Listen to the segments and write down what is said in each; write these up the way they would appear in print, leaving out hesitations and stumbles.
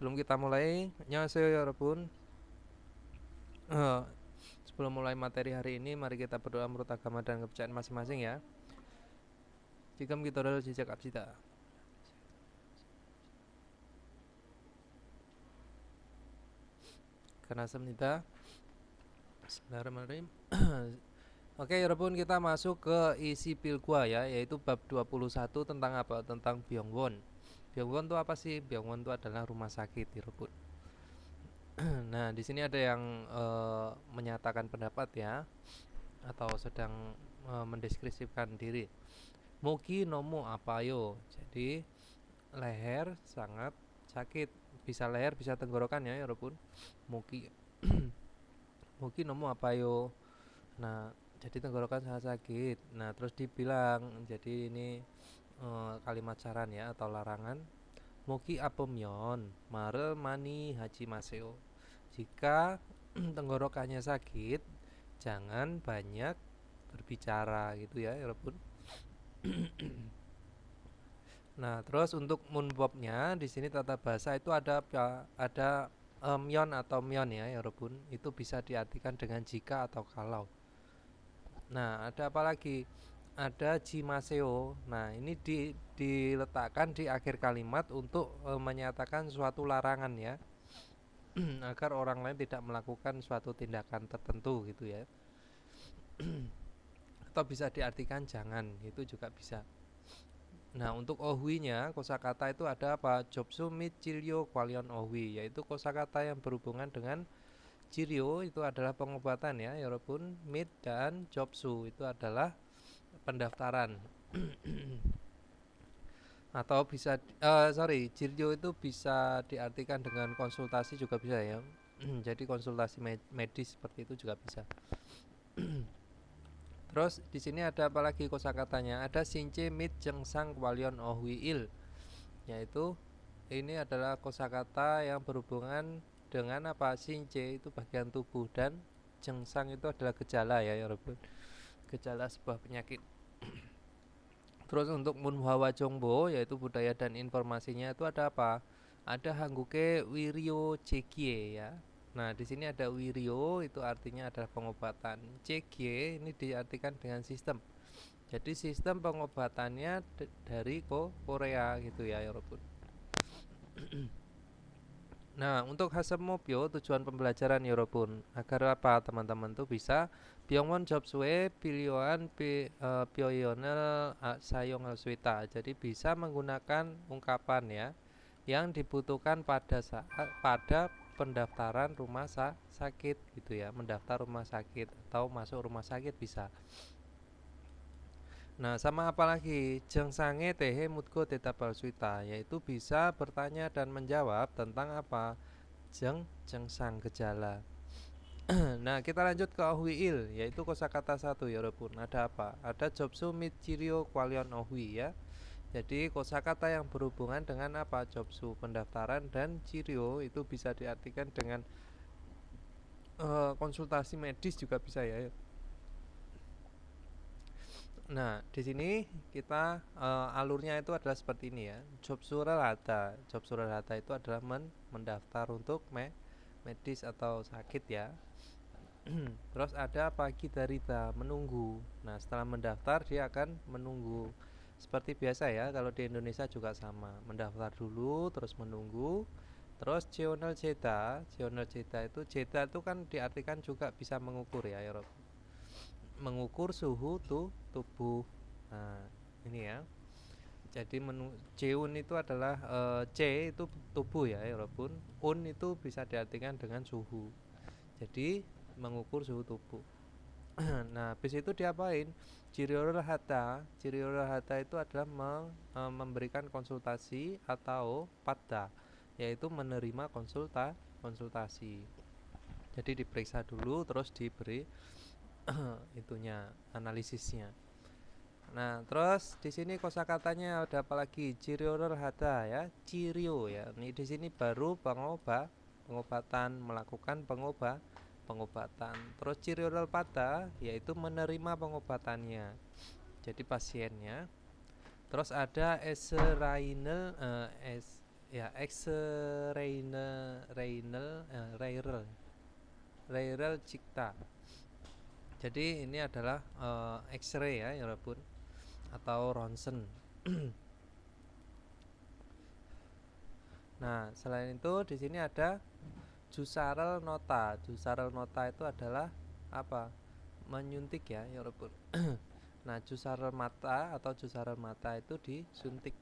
sebelum kita mulai, annyeonghaseyo 여러분. Sebelum mulai materi hari ini, mari kita berdoa menurut agama dan kepercayaan masing-masing ya. 지금 기도를 시작합시다. Karena Bismillahirrahmanirrahim. Oke, 여러분, kita masuk ke isi pilgua ya, yaitu bab 21 tentang apa? Tentang Byungwon. Byungwon itu apa sih? Byungwon itu adalah rumah sakit, 여러분. Nah, di sini ada yang menyatakan pendapat ya, atau sedang mendeskripsikan diri. Moki nomo apayo. Jadi leher sangat sakit. Bisa leher, bisa tenggorokan ya, 여러분. Moki Moki nomo apayo. Nah, jadi tenggorokan sangat sakit. Nah, terus dibilang, jadi ini kalimat saran ya atau larangan. Moki apemyon mare mani haji maseo. Jika tenggorokannya sakit, jangan banyak berbicara gitu ya, walaupun. Nah, terus untuk munbobnya di sini tata bahasa itu ada myon atau myon ya, walaupun itu bisa diartikan dengan jika atau kalau. Nah, ada apa lagi? Ada jimaseo. Nah, ini diletakkan di akhir kalimat untuk menyatakan suatu larangan ya. Agar orang lain tidak melakukan suatu tindakan tertentu gitu ya. Atau bisa diartikan jangan, itu juga bisa. Nah, untuk ohwinya kosakata itu ada apa? Jobsu mit cilyo kwalion ohwi, yaitu kosakata yang berhubungan dengan Cirio itu adalah pengobatan ya, walaupun mit dan jobsu itu adalah pendaftaran. Atau bisa Cirio itu bisa diartikan dengan konsultasi juga bisa ya. Jadi konsultasi medis seperti itu juga bisa. Terus di sini ada apa lagi kosakatanya? Ada since mit jengsang kwalion ohwiil, yaitu ini adalah kosakata yang berhubungan dengan apa? Since itu bagian tubuh dan jengsang itu adalah gejala ya, walaupun gejala sebuah penyakit. Terus untuk Munhwa Jongbo yaitu budaya dan informasinya itu ada apa? Ada Hangguke Wiryo Cekie ya. Nah, di sini ada Wiryo itu artinya adalah pengobatan. Cekie ini diartikan dengan sistem. Jadi sistem pengobatannya dari Korea gitu ya, walaupun. Nah, untuk Hasemopyo tujuan pembelajaran Yorobun agar apa teman-teman tuh bisa Byongwon Jobsue Pilioan Pyoyonel Sayong Swita. Jadi bisa menggunakan ungkapan ya yang dibutuhkan pada pendaftaran rumah sakit gitu ya, mendaftar rumah sakit atau masuk rumah sakit bisa. Nah, sama apa lagi? Jengsange tehe mutko tetapal suita, yaitu bisa bertanya dan menjawab tentang apa? Jengsang gejala. Nah, kita lanjut ke ohwiil, yaitu kosakata satu ya, walaupun ada apa? Ada jobsu michirio kwalion ohwi ya. Jadi kosakata yang berhubungan dengan apa? Jobsu pendaftaran dan cirio itu bisa diartikan dengan konsultasi medis juga bisa ya. Nah, di sini kita alurnya itu adalah seperti ini ya. Job suralata. Job suralata itu adalah mendaftar untuk medis atau sakit ya. Terus ada pagi darita, menunggu. Nah, setelah mendaftar dia akan menunggu. Seperti biasa ya, kalau di Indonesia juga sama. Mendaftar dulu, terus menunggu. Terus Cheonel Jeta itu kan diartikan juga bisa mengukur ya, mengukur suhu tubuh. Nah, ini ya. Jadi Ceun itu adalah C itu tubuh ya, walaupun Un itu bisa diartikan dengan suhu. Jadi mengukur suhu tubuh. Nah, habis itu diapain? Ciriorul hata itu adalah memberikan konsultasi atau pada, yaitu menerima konsultasi. Jadi diperiksa dulu terus diberi itunya analisisnya. Nah, terus di sini kosakatanya ada apa lagi? Ciriorul hata ya, cirio ya. Ini di sini baru pengobatan, melakukan pengobatan. Terus ciriorul pada yaitu menerima pengobatannya. Jadi pasiennya. Terus ada ya X Railel Cipta. Jadi ini adalah X-ray ya walaupun atau ronsen. Nah, selain itu di sini ada Jusarel nota. Jusarel nota itu adalah apa? Menyuntik ya walaupun. Nah, jusarel mata atau jusarel mata itu disuntik.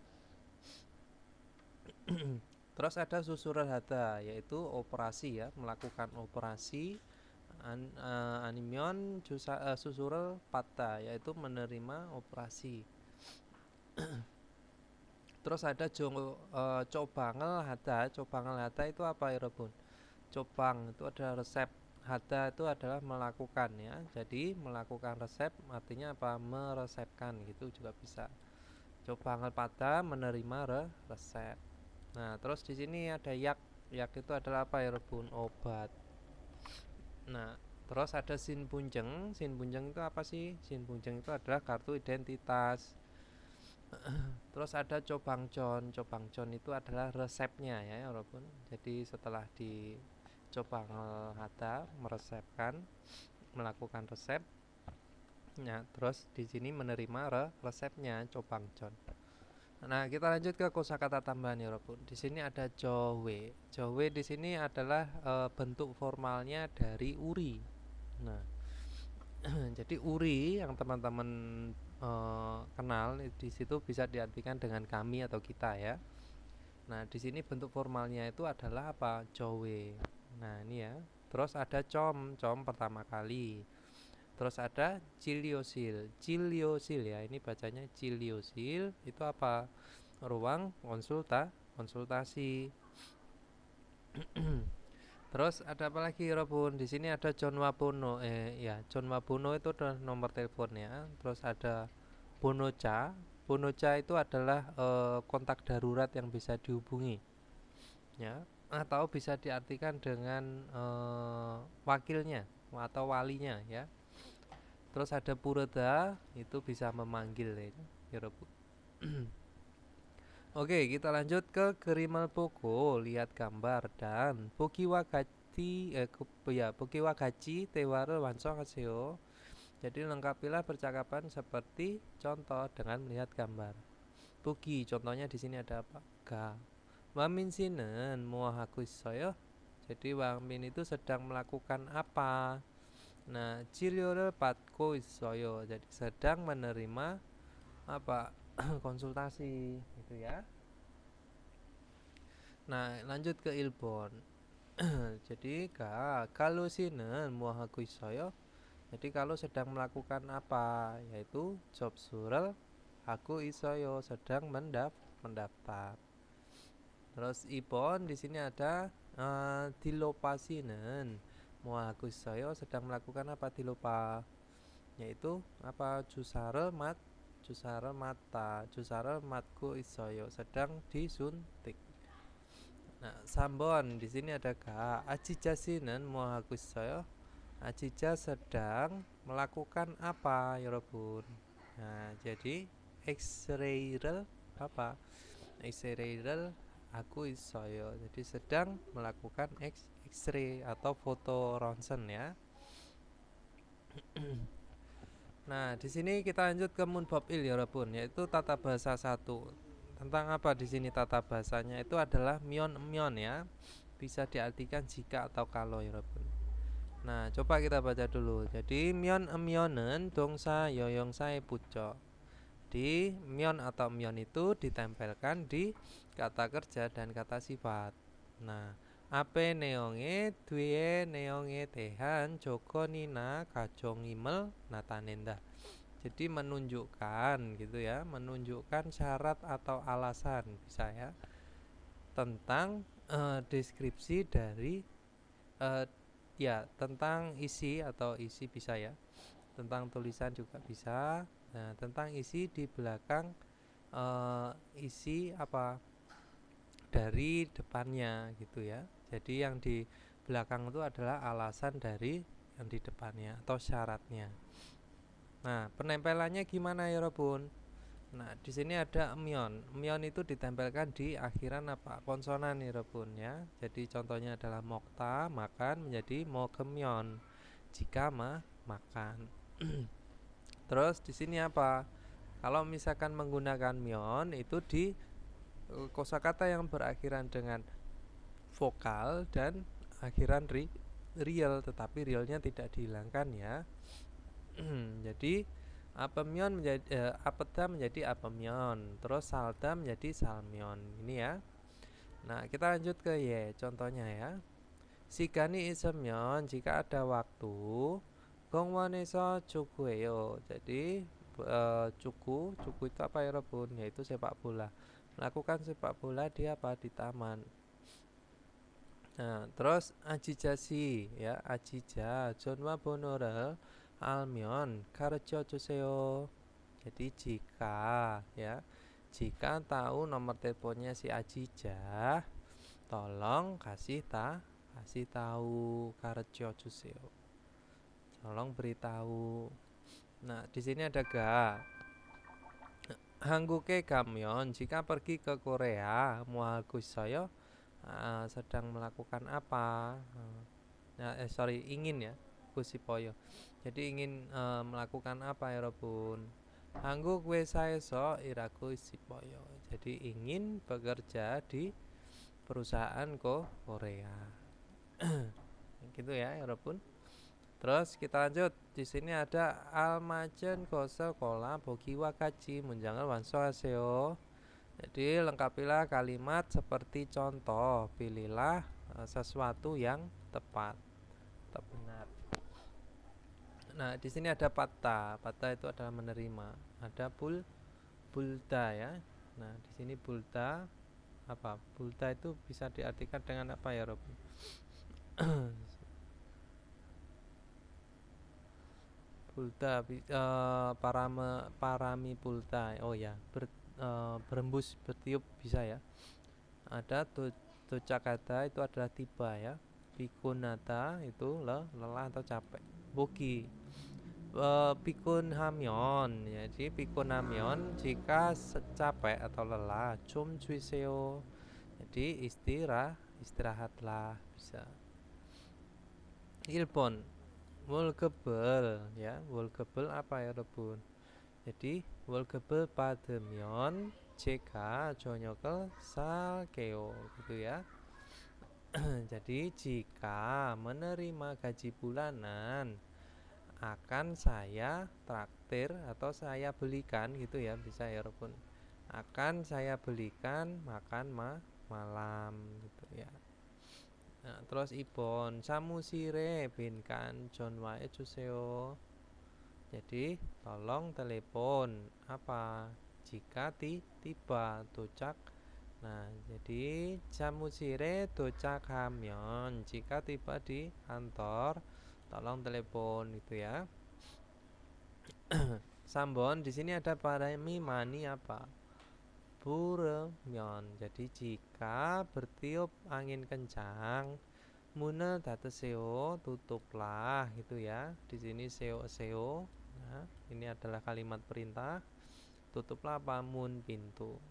Terus ada susural hata, yaitu operasi ya, melakukan operasi. Animion susural pata, yaitu menerima operasi. Terus ada cobangel hata. Cobangel hata itu apa ya Robun? Cobang itu adalah resep, hata itu adalah melakukan ya. Jadi melakukan resep artinya apa? Meresepkan gitu juga bisa. Cobangel pada menerima resep. Nah, terus di sini ada yak. Yak itu adalah apa ya Robun? Obat. Nah, terus ada sin punjeng. Sin punjeng itu apa sih? Sin punjeng itu adalah kartu identitas. Terus ada cobangcon. Cobangcon itu adalah resepnya ya walaupun. Jadi setelah di cobang hata meresepkan, melakukan resep. Nah, terus di sini menerima resepnya cobangcon. Nah, kita lanjut ke kosakata tambahan ya walaupun. Di sini ada jowe. Jowe di sini adalah bentuk formalnya dari uri. Nah, jadi uri yang teman-teman kenal di situ bisa diartikan dengan kami atau kita ya. Nah, di sini bentuk formalnya itu adalah apa? Jowe. Nah, ini ya. Terus ada com pertama kali. Terus ada ciliosil. Ciliosil ya, ini bacanya ciliosil. Itu apa? Ruang konsultasi. Terus ada apa lagi Robun? Di sini ada John Wabono. John Wabono itu adalah nomor teleponnya. Terus ada Bonocha. Bonocha itu adalah kontak darurat yang bisa dihubungi. Ya, atau bisa diartikan dengan wakilnya atau walinya ya. Terus ada Pureda, itu bisa memanggil ya Robun. Oke, kita lanjut ke Gerimal Poko. Lihat gambar dan Pokiwagachi Teware Wansong Haseo. Jadi lengkapilah percakapan seperti contoh dengan melihat gambar. Pugi, contohnya di sini ada apa? Ga. Wamin sinen muahaku isoyo. Jadi Wamin itu sedang melakukan apa? Nah, Ciriore patko isoyo. Jadi sedang menerima apa? Konsultasi gitu ya. Nah, lanjut ke Ilbon. Jadi kalau sinen muahaku isoyo. Jadi kalau sedang melakukan apa, yaitu job surel aku isoyo sedang mendaftar. Terus Ipon di sini ada dilopasinen. Muahaku isoyo sedang melakukan apa dilopa, yaitu apa jusarel mata jusarel matku isoyo sedang disuntik. Nah, Sambon di sini ada ajijasinen muahaku isoyo. Ajija sedang melakukan apa ya Robun? Nah, jadi X-rayrel apa? X-rayrel aku isoyo. Jadi sedang melakukan X-ray atau foto ronsen ya. Nah, di sini kita lanjut ke Munbab il ya Robun, yaitu tata bahasa 1. Tentang apa di sini tata bahasanya? Itu adalah mion ya. Bisa diartikan jika atau kalau ya Robun. Nah, coba kita baca dulu. Jadi myon emyonen dongsa yoyongsae puco. Di myon atau myon itu ditempelkan di kata kerja dan kata sifat. Nah, ape neonge due neonge tehan joko nina kajong imel natanenda. Jadi menunjukkan gitu ya, menunjukkan syarat atau alasan bisa ya tentang deskripsi dari ya tentang isi atau isi bisa ya, tentang tulisan juga bisa. Nah, tentang isi di belakang isi apa dari depannya gitu ya. Jadi yang di belakang itu adalah alasan dari yang di depannya atau syaratnya. Nah, penempelannya gimana ya Robun? Nah, di sini ada myon. Myon itu ditempelkan di akhiran apa? Konsonan nih Rebun ya. Jadi contohnya adalah mokta, makan menjadi mogemyon. Jika makan. Terus di sini apa? Kalau misalkan menggunakan myon itu di kosakata yang berakhiran dengan vokal dan akhiran real, tetapi realnya tidak dihilangkan ya. Jadi apemyon menjadi apeda menjadi apemyon, terus salda menjadi salmyon. Ini ya. Nah, kita lanjut ke Y contohnya ya. Sigani isemyon jika ada waktu. Gongwaneso cukueyo. Jadi cuku itu apa ya Rebun? Yaitu sepak bola. Melakukan sepak bola di apa? Di taman. Nah, terus ajijasi ya, ajija jonwa bonorel almyon karjo 주세요. Jadi jika tahu nomor teleponnya si Ajija, tolong kasih tahu karjo 주세요. Tolong beritahu. Nah, di sini ada ga. Hangguke gamyon jika pergi ke Korea, muagus saya sedang melakukan apa? Ingin ya, Kusipoyo. Jadi ingin melakukan apa ya Robun? Hanggu kue saeso iraku sipoyo. Jadi ingin bekerja di perusahaan Korea. Gitu ya Robun. Terus kita lanjut. Di sini ada almajen kosa kola bogi wakaji munjangan wanso aseo. Jadi lengkapilah kalimat seperti contoh. Pilihlah sesuatu yang tepat benar. Nah, di sini ada patta. Patta itu adalah menerima. Ada bulta ya. Nah, di sini bulta apa? Bulta itu bisa diartikan dengan apa ya, Rob? Bulta parami bulta. Oh ya, berembus bertiup bisa ya. Ada tucakata itu adalah tiba ya. Pikunata itu lelah atau capek. Bogi pikun hamyon. Jadi pikun hamyon jika capek atau lelah cum cuiseo. Jadi istirahatlah bisa. Ilpon wolgebel ya. Wolgebel apa ya Rebun? Jadi wolgebel pademyon jika jonyokel salkeo gitu ya. Jadi jika menerima gaji bulanan akan saya traktir atau saya belikan gitu ya, bisa ya Robun. Akan saya belikan makan malam gitu ya. Nah, terus ibon samusire binkan John wae juseo. Jadi tolong telepon apa jika tiba tucak. Nah, jadi samusire tucak hamyon jika tiba di kantor tolong telepon gitu ya. Sambon di sini ada parami mani apa? Buremyon. Jadi jika bertiup angin kencang, munel dateseo tutuplah gitu ya. Di sini seo. Nah, ini adalah kalimat perintah. Tutuplah apa? Mun pintu.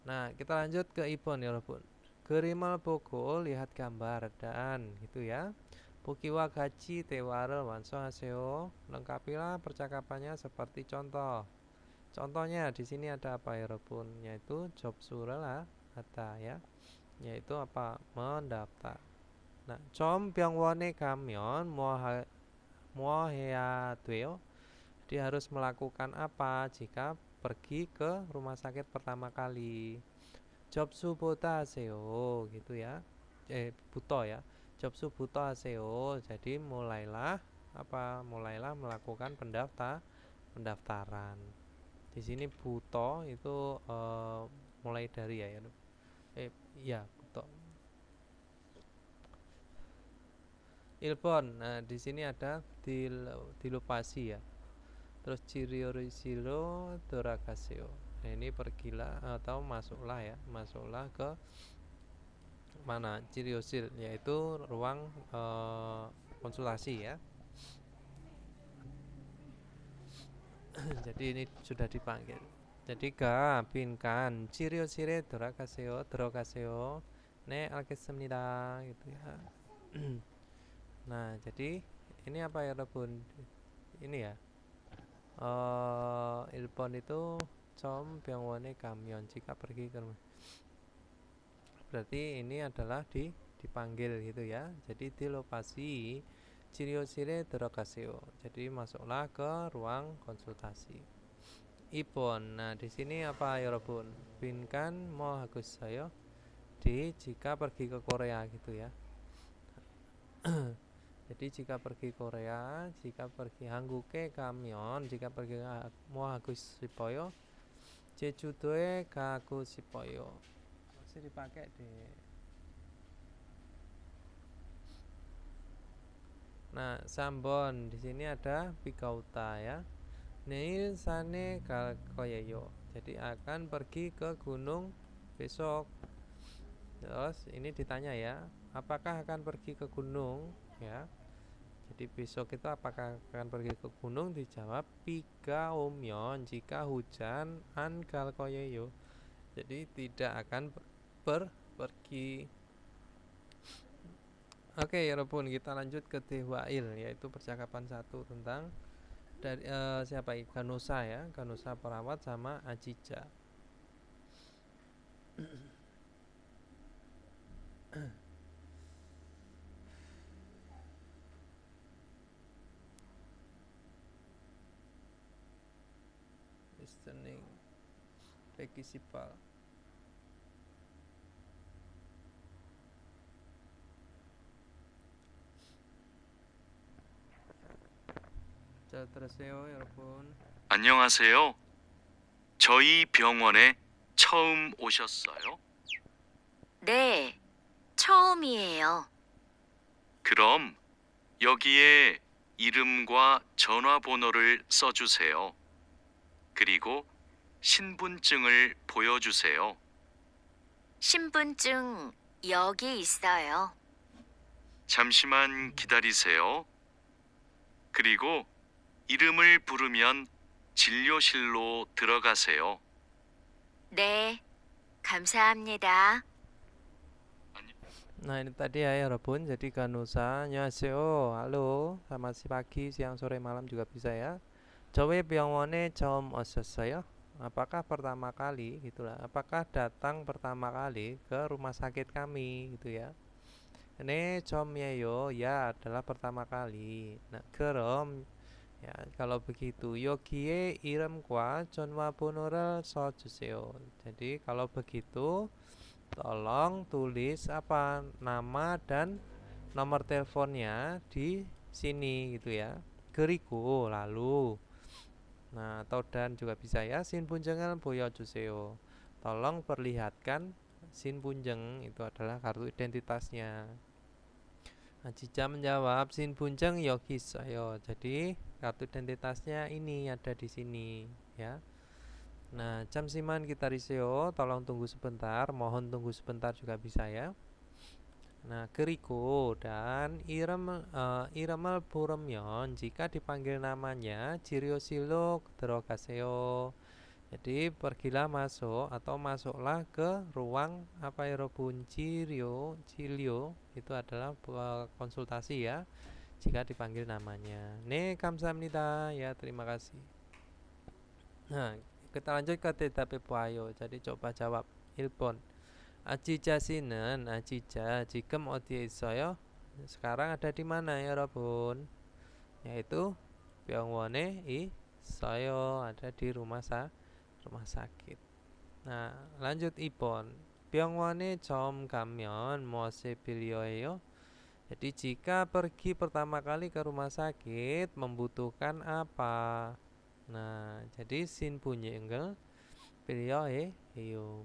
Nah, kita lanjut ke ibon ya, Bun. Gerimal Boko lihat gambar dan gitu ya. Pukiwa gaji teware wanso haseo. Lengkapilah percakapannya seperti contoh. Contohnya di sini ada apa ya Rebun? Yaitu job surela ada ya. Yaitu apa? Mendaftar. Nah, com byongwone kamyon muahea dweo. Dia harus melakukan apa jika pergi ke rumah sakit pertama kali? Job subota haseo gitu ya. Buto ya. Job subuto haseo. Jadi mulailah melakukan pendaftaran. Di sini buto itu mulai dari buto. Ilpon. Nah, di sini ada dilupasi ya. Terus ciriorisilo dorakaseo. Nah, ini pergilah atau masuklah ke mana? Ciriosil yaitu ruang konsultasi ya. Jadi ini sudah dipanggil. Jadi ga binkan cirio sire 들어가세요 네 알겠습니다 gitu ya. Nah jadi ini apa ya Rebun, ini ya 일본 itu 점 병원에 가면 jika pergi ke rumah, berarti ini adalah dipanggil gitu ya. Jadi di lokasi 치료실에 들어가세요. Jadi masuklah ke ruang konsultasi. Ibon. Nah, di sini apa ya, Robun? Bin kan mau hagus saya di jika pergi ke Korea gitu ya. Jadi jika pergi Korea, jika pergi 한국에 가면, jika pergi mau hagus 싶어요. 제주도에 가고 싶어요. Masih dipakai deh. Nah, Sambon di sini ada Bigauta ya. Neil Sane Kalkoyeyo. Jadi akan pergi ke gunung besok. Terus ini ditanya ya, apakah akan pergi ke gunung ya. Jadi besok itu apakah akan pergi ke gunung, dijawab biga omyon jika hujan an kalkoyeyo. Jadi tidak akan pergi. Oke ya Robun, kita lanjut ke Dewail, yaitu percakapan satu tentang dari siapa ini? Ganusa ya, Ganusa perawat sama Ajica. Listening Rekisipal. 자, 들으세요, 여러분. 안녕하세요. 저희 병원에 처음 오셨어요? 네, 처음이에요. 그럼 여기에 이름과 전화번호를 써주세요. 그리고 신분증을 보여주세요. 신분증 여기 있어요. 잠시만 기다리세요. 그리고 이름을 부르면 진료실로 들어가세요. 네, 감사합니다. Nah ini tadi ya Robun. Jadi Ganusa, 안녕하세요, halo, selamat pagi, siang, sore, malam juga bisa ya. 저희 병원에 처음 오셨어요? Apakah pertama kali gitulah. Apakah datang pertama kali ke rumah sakit kami gitu ya. Ini 처음이에요, ya adalah pertama kali. Nah, 그럼 ya kalau begitu 여기에 이름과 전화번호를 써주세요. Jadi kalau begitu tolong tulis apa nama dan nomor teleponnya di sini gitu ya. 그리고 lalu. Nah, atau dan juga bisa ya. 신분증을 보여주세요. Tolong perlihatkan 신분증, itu adalah kartu identitasnya. Ajica menjawab 신분증 여기 있어요. Jadi kartu identitasnya ini ada di sini ya. Nah, 잠시만 기다리세요. Tolong tunggu sebentar. Mohon tunggu sebentar juga bisa ya. Nah, 그리고 dan 이름을 부르면 jika dipanggil namanya 진료실로 들어가세요. Jadi pergilah masuk atau masuklah ke ruang apa ya Robun, Cilio itu adalah konsultasi ya. Jika dipanggil namanya. 네, 감사합니다. Ya, terima kasih. Nah, kita lanjut ke 대답해 보아요. Jadi coba jawab. 1번. 아지자 씨는 아지자 지금 어디에 있어요? sekarang ada di mana ya Robun? Yaitu 병원에 있어요. Ada di rumah sakit. Nah, lanjut 2번. 병원에 처음 가면 무엇을 필요해요? Jadi jika pergi pertama kali ke rumah sakit membutuhkan apa? Nah, jadi 신분증을 필요해요.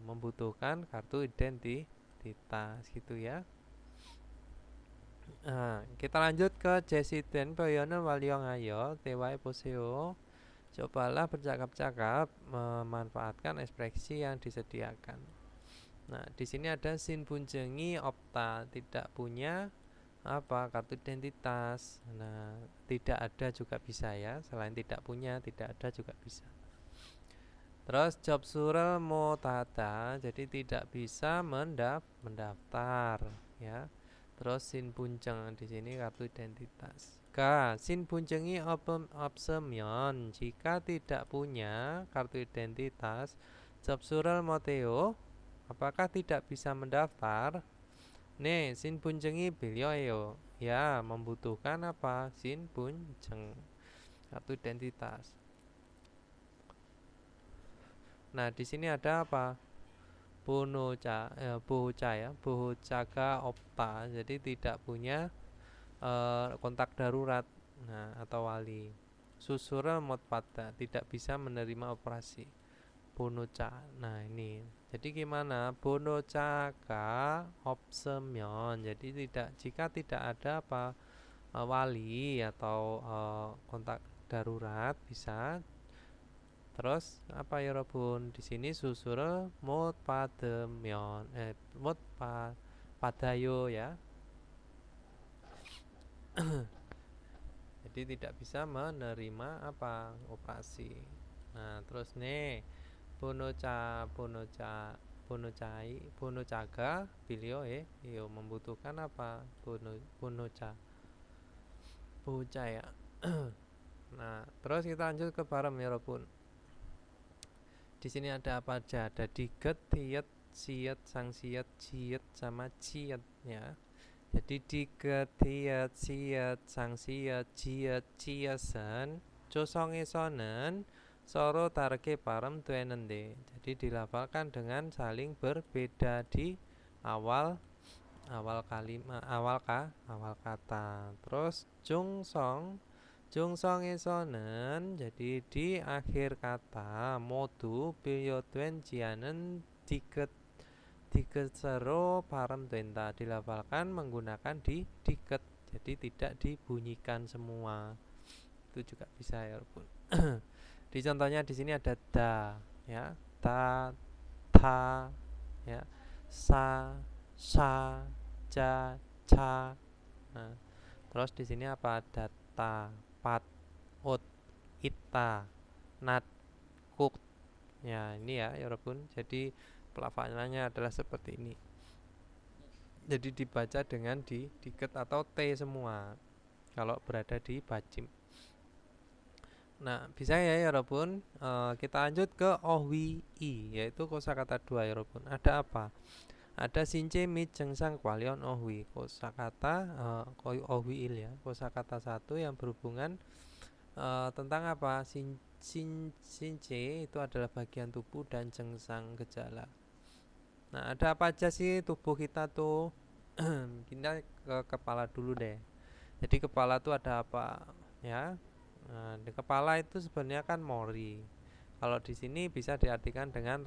membutuhkan kartu identitas gitu ya. Nah, kita lanjut ke 제시된 표현을 활용하여 대화해 보세요. Cobalah bercakap-cakap memanfaatkan ekspresi yang disediakan. Nah, di sini ada 신분증이 없다, tidak punya apa kartu identitas. Nah, tidak ada juga bisa ya, selain tidak punya, tidak ada juga bisa. Terus job surel motata, jadi tidak bisa mendaftar ya. Terus sin bunceng di sini kartu identitas. K. Sin buncengi opsemyon, jika tidak punya kartu identitas job surel moteo, apakah tidak bisa mendaftar? Nih, sin buncengi bilyoyo. Ya, membutuhkan apa? Sin bunceng kartu identitas. Nah, di sini ada apa? Bohoca ya, bohocaga opta. Jadi tidak punya kontak darurat. Nah, atau wali. Susura motpada, tidak bisa menerima operasi. Bonoca. Nah, ini. Jadi gimana? Bonocaga opsemyon. Jadi jika tidak ada apa wali atau kontak darurat bisa. Terus apa ya Robun? Di sini susur mot pademyon padayo ya. Jadi tidak bisa menerima apa operasi. Nah, terus nih bonocaga bilio yo membutuhkan apa? Boca ya. Nah, terus kita lanjut ke barem ya Robun. Di sini ada apa aja? Ada diget, tiet, siet, sang siet, jiet, sama ciet ya. Jadi diget, tiet, siet, sang siet, jiet, ciesen, cosongesonen, soro tarke parem tuenende. Jadi dilafalkan dengan saling berbeda di awal awal kata. Terus jungsong에서는 jadi di akhir kata modu bilyotuenjianen diket parem tuenta, dilafalkan menggunakan diket, jadi tidak dibunyikan semua. Itu juga bisa ya Bun. Di contohnya di sini ada da ya, ta, ta ya, sa, ja, ca. Nah, terus di sini apa? Data, pat, ut, ita, nat, kuk. Ya, ini ya Yorobun. Jadi pelafalannya adalah seperti ini. Jadi dibaca dengan diket atau t semua kalau berada di bacim. Nah, bisa ya Yorobun. Kita lanjut ke ohwi i, yaitu kosakata 2 Yorobun. Ada apa? Ada since mi jengsang kwalion ohwi, kosakata ohwi il ya, kosakata 1 yang berhubungan tentang apa? Since itu adalah bagian tubuh dan jengsang gejala. Nah, ada apa aja sih tubuh kita tuh? Kita ke kepala dulu deh. Jadi kepala tuh ada apa ya? Nah, di kepala itu sebenarnya kan mori. Kalau di sini bisa diartikan dengan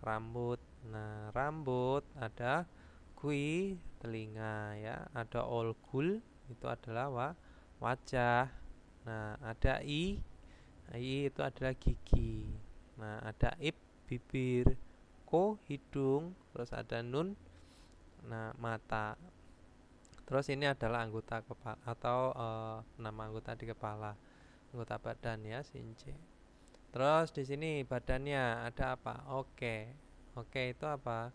rambut. Nah, rambut ada kui telinga ya, ada olgul itu adalah wajah. Nah, ada i itu adalah gigi. Nah, ada ip bibir, ko hidung, terus ada nun nah mata. Terus ini adalah anggota kepala atau nama anggota di kepala, anggota badan ya, since. Terus di sini badannya ada apa? Oke. Oke itu apa?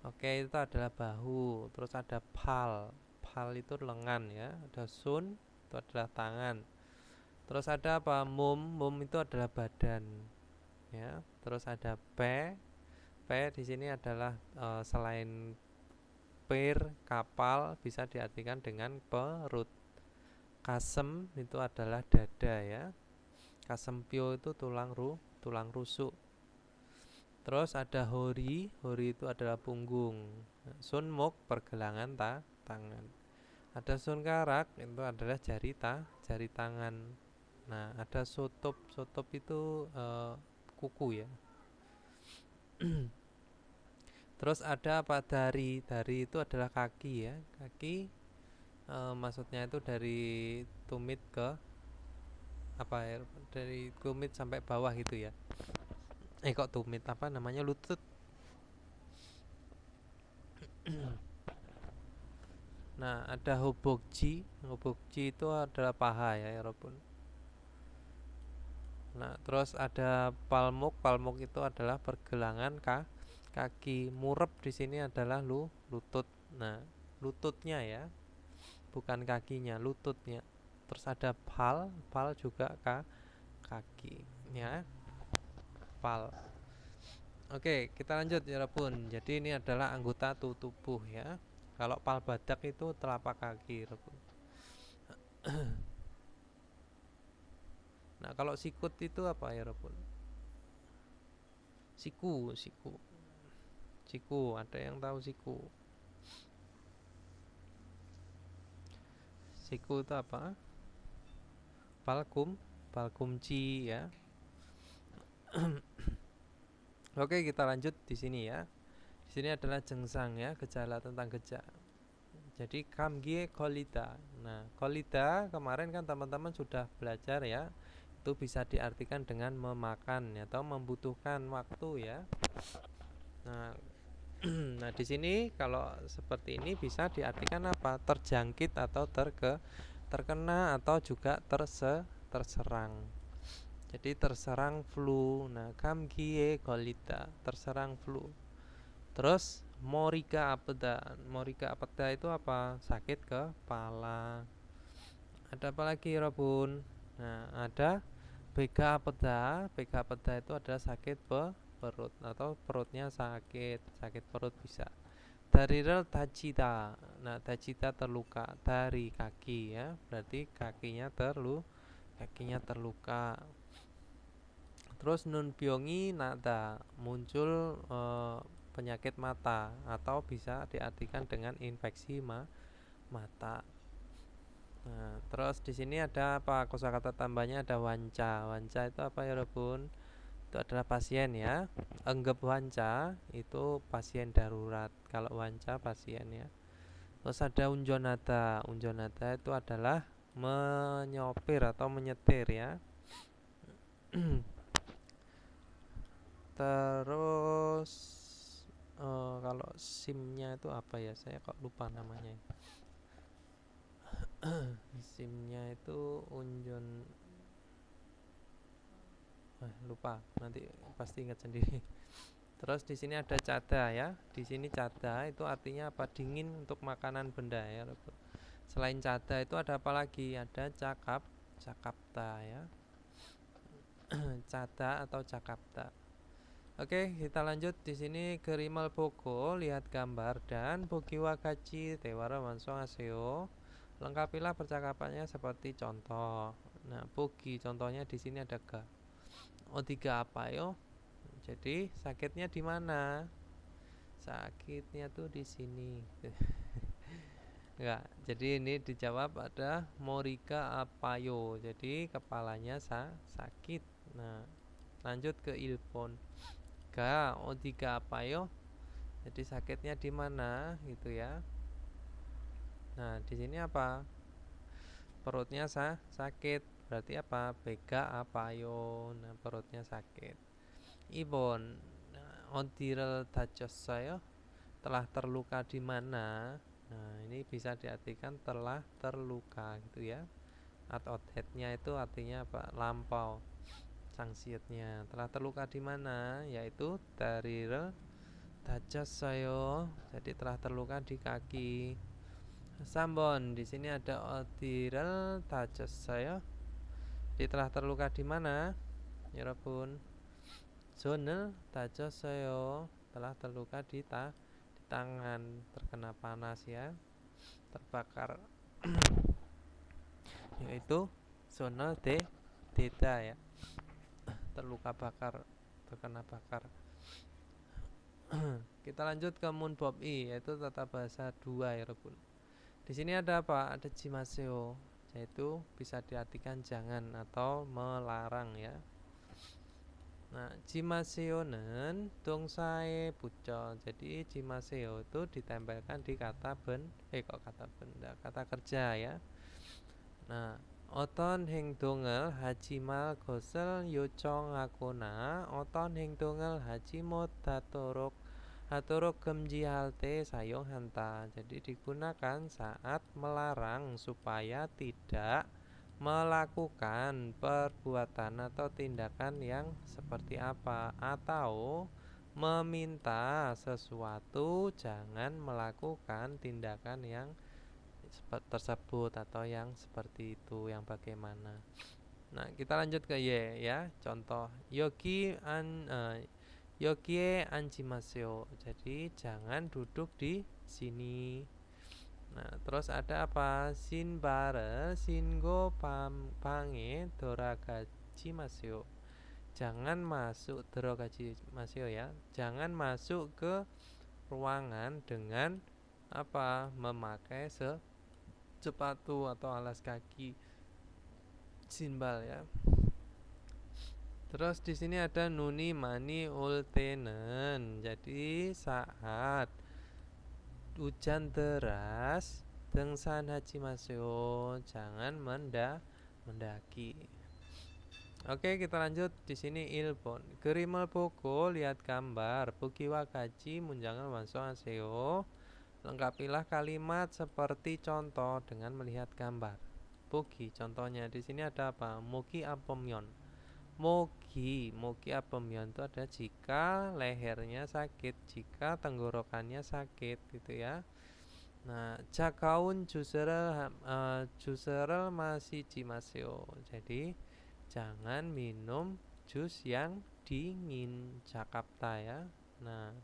Oke itu adalah bahu. Terus ada pal. Pal itu lengan ya. Ada sun itu adalah tangan. Terus ada apa? Mum itu adalah badan. Ya. Terus ada pe. Pe di sini adalah selain pir kapal bisa diartikan dengan perut. Kasem itu adalah dada ya. Kasempio itu tulang rusuk. Terus ada hori itu adalah punggung. Sunmuk pergelangan tangan. Ada sunkarak itu adalah jari tangan. Nah, ada sotop itu kuku ya. Terus ada apa? Dari itu adalah kaki ya. Kaki maksudnya itu dari tumit ke apa ya? Dari tumit sampai bawah gitu ya. Kok tumit apa namanya, lutut. Nah, ada hobokji. Hobokji itu adalah paha ya, Robun. Nah, terus ada palmuk. Palmuk itu adalah pergelangan kaki. Murep di sini adalah lutut. Nah, lututnya ya, bukan kakinya, lututnya. Terus ada pal. Pal juga kaki ya, pal. Oke, kita lanjut ya, Robun. Jadi ini adalah anggota tubuh ya. Kalau pal badak itu telapak kaki, Robun. Nah, kalau sikut itu apa ya, Robun? Siku. Siku, ada yang tahu siku? Siku itu apa? Palkumci ya. Oke, kita lanjut di sini ya. Di sini adalah jengsang ya, gejala tentang gejala. Jadi kamgie kolida. Nah, kolida kemarin kan teman-teman sudah belajar ya. Itu bisa diartikan dengan memakan atau membutuhkan waktu ya. Nah, nah di sini kalau seperti ini bisa diartikan apa? Terjangkit atau terkena atau juga terserang. Jadi terserang flu. Nah, kamgie kolida, terserang flu. Terus morika apeda. Morika apeda itu apa? Sakit kepala. Ada apa lagi, Robun? Nah, ada bega apeda. Bega apeda itu adalah sakit perut atau perutnya sakit perut bisa. Dari rel tajita. Nah, tajita terluka dari kaki ya. Berarti kakinya terluka. Terus nun byongi nada, muncul penyakit mata atau bisa diartikan dengan infeksi mata. Nah, terus di sini ada apa? Kosakata tambahnya ada wanca. Wanca itu apa ya, Robun? Itu adalah pasien ya. Enggep wanca itu pasien darurat. Kalau wanca pasien ya. Terus ada unjonata. Unjonata itu adalah menyopir atau menyetir ya. Terus kalau SIM-nya itu apa ya? Saya kok lupa namanya. SIM-nya itu unjon, lupa. Nanti pasti ingat sendiri. Terus di sini ada cada ya. Di sini cada itu artinya apa? Dingin untuk makanan benda ya. Selain cada itu ada apa lagi? Ada cakapta ya. Cada atau cakapta. Oke, kita lanjut di sini Gerimal Boko, lihat gambar dan Bogi Wakachi Tewara Mansong Aseo. Lengkapilah percakapannya seperti contoh. Nah, Bogi contohnya di sini ada ga. O3 apa yo? Jadi sakitnya di mana? Sakitnya tuh di sini. Enggak. Jadi ini dijawab ada Morika Apayo. Jadi kepalanya sakit. Nah, lanjut ke Ilpon. O3 apa yo? Jadi sakitnya di mana gitu ya. Nah, di sini apa? Perutnya sakit. Berarti apa? Bega apa yo? Nah, perutnya sakit. Ibon. Nah, Ondirel saya telah terluka di mana? Nah, ini bisa diartikan telah terluka gitu ya. Atau headnya itu artinya apa? Lampau. Sanksiatnya telah terluka di mana? Yaitu dari saya, jadi telah terluka di kaki. Sambon di sini ada otirel saya. Jadi telah terluka di mana? Ya Rabun. Zonel saya telah terluka di tangan, terkena panas ya, terbakar. Yaitu zonel deda ya. Terluka bakar, terkena bakar. Kita lanjut ke Munbob I, yaitu tata bahasa 2 ya Rebun. Di sini ada apa? Ada jimaseo, yaitu bisa diartikan jangan atau melarang ya. Nah, jimaseonen dongsae pucol. Jadi jimaseo itu ditempelkan di kata kata kerja ya. Nah, oton hing dongel hajimal gosel yoco ngakona oton hing dongel hajimot datorok Hatoro gemji halte sayong hanta. Jadi digunakan saat melarang supaya tidak melakukan perbuatan atau tindakan yang seperti apa, atau meminta sesuatu jangan melakukan tindakan yang tersebut atau yang seperti itu, yang bagaimana. Nah, kita lanjut ke Y ya. Contoh yokie anjimaseo. Jadi jangan duduk di sini. Nah, terus ada apa? Shinbare shingo pange doragajimaseo. Jangan masuk doragajimaseo ya. Jangan masuk ke ruangan dengan apa? Memakai sepatu atau alas kaki sinbal ya. Terus di sini ada nuni mani ultenen. Jadi saat hujan deras dengsan hajimaseo, jangan mendaki. Oke, kita lanjut di sini ilpon. Gerimal poko, lihat gambar. Bukiwa kaji munjangan wanso aseo. Lengkapilah kalimat seperti contoh dengan melihat gambar. Buki, contohnya di sini ada apa? Moki apomyon. Moki apomyon itu ada jika lehernya sakit, jika tenggorokannya sakit, gitu ya. Nah, jakaun juserel masih jimaseo. Jadi jangan minum jus yang dingin, Jakarta ya. Nah,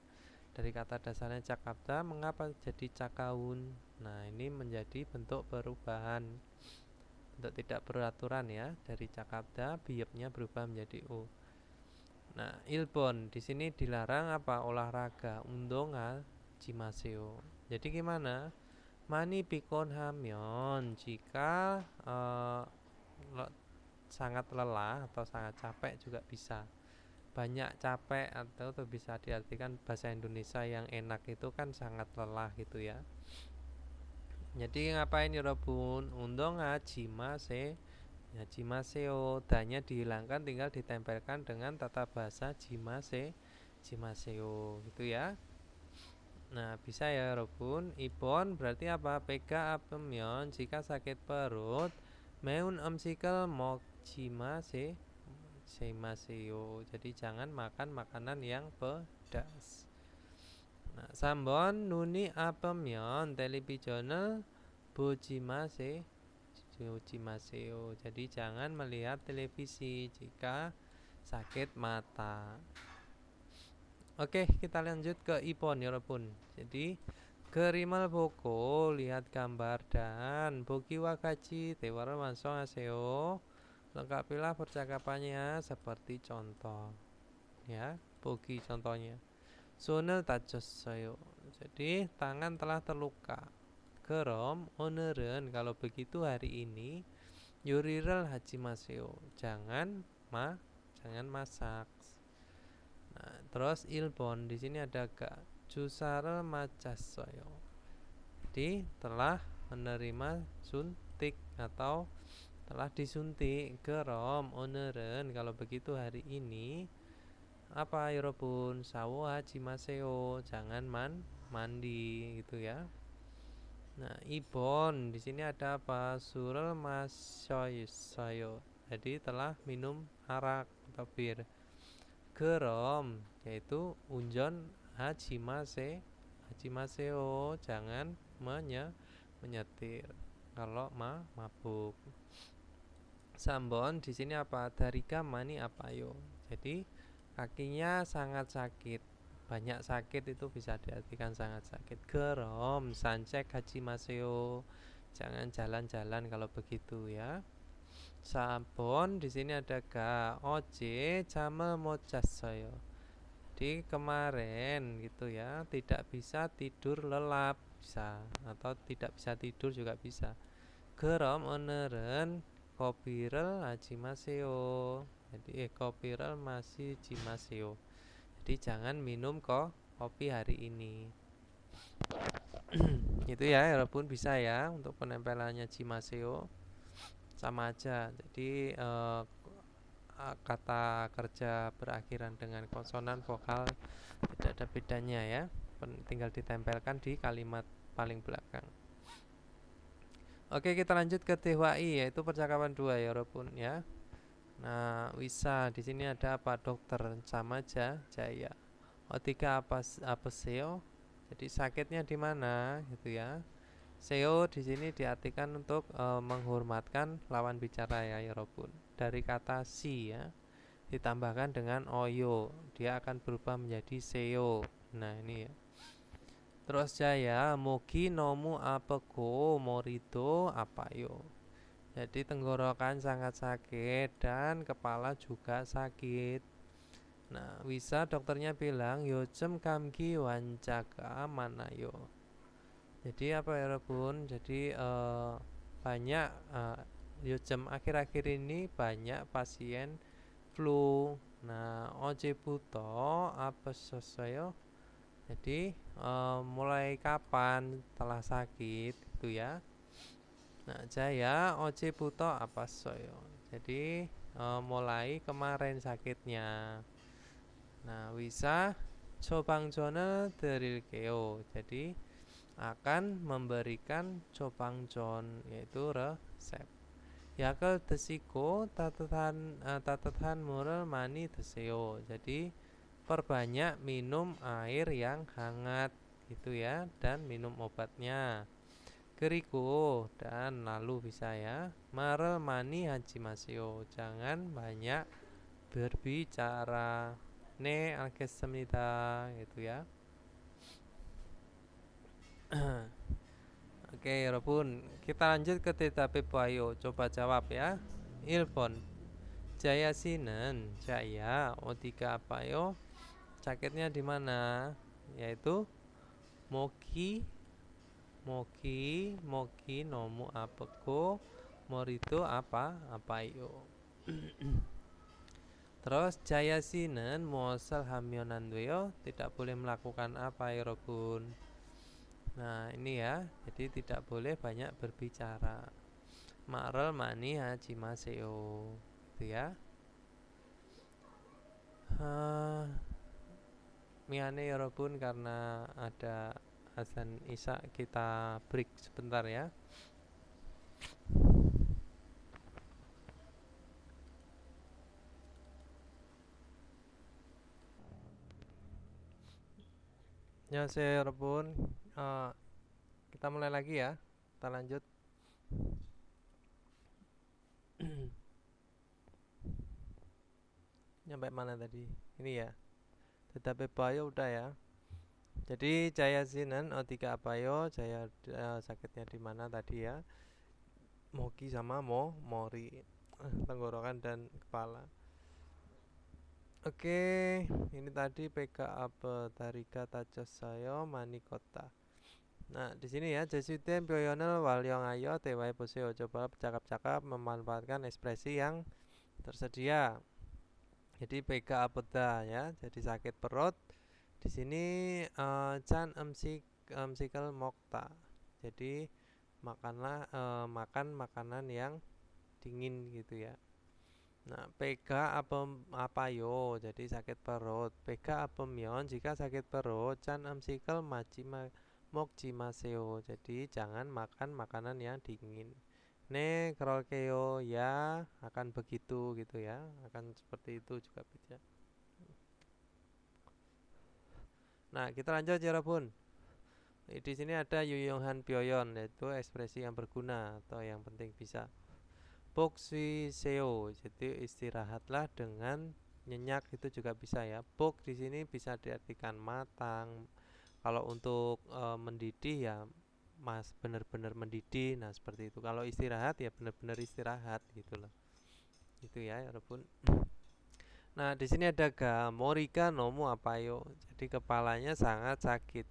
dari kata dasarnya Jakarta, mengapa jadi cakaun? Nah, ini menjadi bentuk perubahan, bentuk tidak beraturan ya. Dari Jakarta, biopnya berubah menjadi U. Nah, ilbon di sini dilarang apa? Olahraga, undonga, jimaseo. Jadi gimana? Mani pikon hamyon, jika sangat lelah atau sangat capek juga bisa. Banyak capek atau bisa diartikan bahasa Indonesia yang enak itu kan sangat lelah gitu ya. Jadi ngapain ya Robun? Undong ngajimase, ngajimaseo, danya dihilangkan tinggal ditempelkan dengan tata bahasa jimaseo gitu ya. Nah, bisa ya Robun. Ibon berarti apa? Pega apemyon, jika sakit perut, meun omsikel mok jimaseo. Jadi jangan makan makanan yang pedas. Nah, sambon nuni apemyon televisional bujimaseo. Jadi jangan melihat televisi jika sakit mata. Oke, kita lanjut ke ipon ya Robun. Jadi gerimal boko, lihat gambar, dan boki wakaji tewara mansong aseo. Lengkapilah percakapannya seperti contoh ya. Boki contohnya sonel tajossoyo. Jadi tangan telah terluka. Kerom onerun, kalau begitu hari ini yuriral hajimaseo. Jangan masak. Nah, terus ilbon di sini ada ga jusarel macasoyo. Jadi telah menerima suntik atau telah disuntik. Kerom onerun, kalau begitu hari ini apa Yorobun sawo hajimaseo, jangan mandi gitu ya. Nah, ibon di sini ada apa? Surel masoyo. Jadi telah minum arak atau bir. Gerom yaitu unjon hajimaseo, jangan menyetir kalau mabuk. Sambon di sini apa? Darika mani apayo. Jadi kakinya sangat sakit, banyak sakit, itu bisa diartikan sangat sakit. Gerom sancek hajimaseo, jangan jalan-jalan kalau begitu ya. Sabon di sini ada ga oje jamel mojasoyo. Jadi kemarin gitu ya, tidak bisa tidur lelap, bisa, atau tidak bisa tidur juga bisa. Gerom oneren kopirel hajimaseo. Jadi kopirel masih jimaseo. Jadi jangan minum kopi hari ini. Itu ya, walaupun bisa ya untuk penempelannya jimaseo sama aja. Jadi kata kerja berakhiran dengan konsonan vokal tidak ada bedanya ya. Tinggal ditempelkan di kalimat paling belakang. Oke, kita lanjut ke TWI, yaitu percakapan dua ya Robun ya. Nah, Wisa di sini ada apa? Dokter sama Jaya. Otika apa seo? Jadi sakitnya di mana gitu ya. Seo di sini diartikan untuk menghormatkan lawan bicara ya Robun. Dari kata si ya ditambahkan dengan oyo, dia akan berubah menjadi seo. Nah, ini ya. Terus Jaya, mogi nomu apeko morito apayo. Jadi tenggorokan sangat sakit dan kepala juga sakit. Nah, Wisa dokternya bilang yojem kamki wancaka manayo. Jadi apa ya Bun? Jadi banyak yojem akhir-akhir ini banyak pasien flu. Nah, oje buto apa sesuai. Jadi mulai kapan telah sakit itu ya. Nah, Jaya oje buto apa soyo. Jadi mulai kemarin sakitnya. Nah, Wisa Chobangjon을 드릴게요. Jadi akan memberikan Chobangjon yaitu resep. 약을 드시고 따뜻한 물을 많이 드세요. Jadi perbanyak minum air yang hangat gitu ya dan minum obatnya. Keriku dan lalu bisa ya. Marel mani hajimasyo. Jangan banyak berbicara. Ne algessemnida gitu ya. Oke, Robun. Kita lanjut ke TTP Bayo. Coba jawab ya. Ilpon. Jaya Sinen. Jaya. Otiga Apayo. Sakitnya di mana? Yaitu Moki nomu apeko morito apayo. Terus Jaya Sinen muasal hamionandoyo tidak boleh melakukan apa ya Robun. Nah ini ya, jadi tidak boleh banyak berbicara. Marel mani hajimaseo gitu ya. Miane ya Robun karena ada azan isya kita break sebentar ya. Ya saya Robun, kita mulai lagi ya. Kita lanjut. Nyampe mana tadi? Ini ya. Tetapi Bayo udah ya. Jadi Jaya Sinen Otika Apayo, Jaya sakitnya di mana tadi ya? Moki sama Mori, tenggorokan dan kepala. Oke, ini tadi PK apa Tarika Tajosayo Manikota. Nah, di sini ya Jesuiten Pyoyonel Walyong Ayo Tewai Poseo. Coba cakap-cakap memanfaatkan ekspresi yang tersedia. Jadi PK apeda ya, jadi sakit perut. Di sini Chan emsikal mokta. Jadi makanlah makan makanan yang dingin gitu ya. Nah, PK apa yo? Jadi sakit perut. PK apemyon jika sakit perut. Chan emsikal mokjimaseo. Jadi jangan makan makanan yang dingin. Ne krolkeo ya akan begitu gitu ya, akan seperti itu juga bisa. Nah, kita lanjut ya Robun. Di sini ada Yuyonghan Pyoyon yaitu ekspresi yang berguna atau yang penting bisa. Bokswi seo, jadi istirahatlah dengan nyenyak itu juga bisa ya. Bok di sini bisa diartikan matang. Kalau untuk mendidih ya mas benar-benar mendidih. Nah, seperti itu. Kalau istirahat ya benar-benar istirahat gitu loh. Itu ya, Robun. Nah, di sini ada Morika nomu apayo. Jadi kepalanya sangat sakit.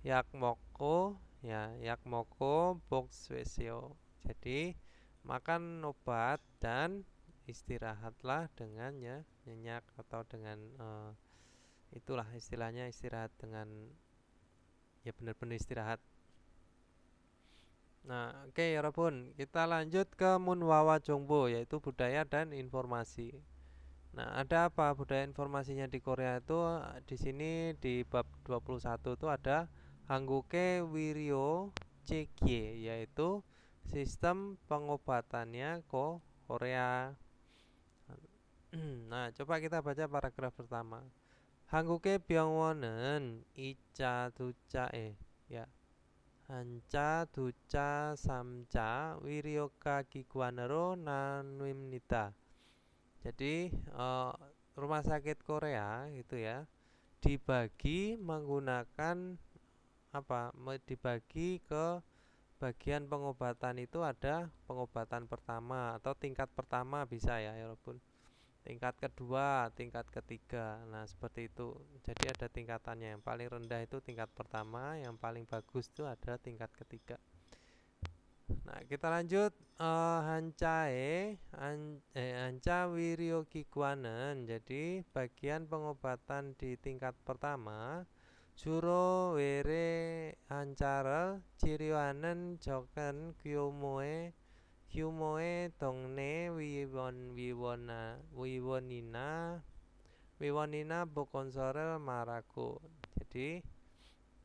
Yakmoko ya, yakmoko bokswesio. Jadi makan obat dan istirahatlah dengannya nyenyak atau dengan itulah istilahnya istirahat dengan ya benar-benar istirahat. Nah, oke ya Robun, kita lanjut ke Munwawa Jongbo yaitu budaya dan informasi. Nah, ada apa budaya informasinya di Korea itu di sini di bab 21 itu ada Hangguke Wiryo Chegye, yaitu sistem pengobatannya Korea. Nah, coba kita baca paragraf pertama. 한국의 병원은 이자, 두자, ya, 한자, 두자, 삼자, 위료과 기관으로 나뉩니다. Jadi rumah sakit Korea itu ya dibagi menggunakan apa? Dibagi ke bagian pengobatan itu ada pengobatan pertama atau tingkat pertama bisa ya, walaupun tingkat kedua, tingkat ketiga. Nah, seperti itu. Jadi ada tingkatannya. Yang paling rendah itu tingkat pertama, yang paling bagus itu ada tingkat ketiga. Nah, kita lanjut Hanca Wiryo Kikuanen. Jadi, bagian pengobatan di tingkat pertama Juro Were Hancaral Ciriwanen Joken Kyumoe Dongne Wiwonina Bokonsorel Marago. Jadi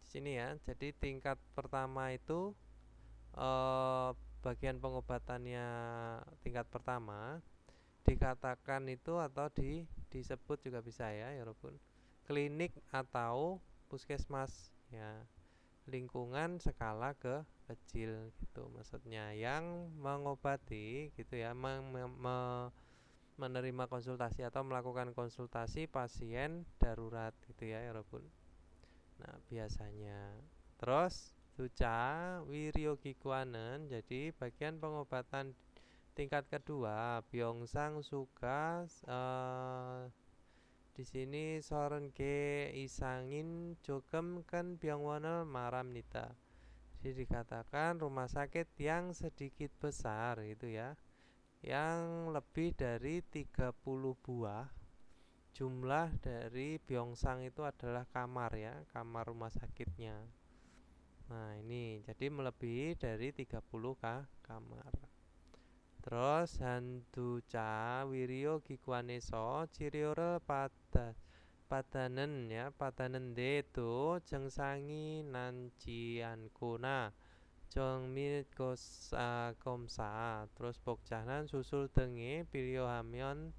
di sini ya. Jadi tingkat pertama itu bagian pengobatannya tingkat pertama dikatakan itu atau disebut juga bisa ya, walaupun klinik atau puskesmas ya, lingkungan skala kecil gitu maksudnya, yang mengobati gitu ya, menerima konsultasi atau melakukan konsultasi pasien darurat gitu ya, walaupun nah biasanya. Terus Suca Wiryo Kikuanen, jadi bagian pengobatan tingkat kedua Byongsang Suga di sini Sorenke Isangin Jokem kan Byongwonel Maramnita. Jadi dikatakan rumah sakit yang sedikit besar itu ya, yang lebih dari 30 buah jumlah dari Byongsang itu adalah kamar ya, kamar rumah sakitnya. Nah, ini jadi melebihi dari 30 kamar. Terus Handuca Wiryo Gikwaneso Ciriore padanen ya, padanen itu jengsangi nanciankuna 정밀 검사 terus 복잡한 susul dengi piliohamion.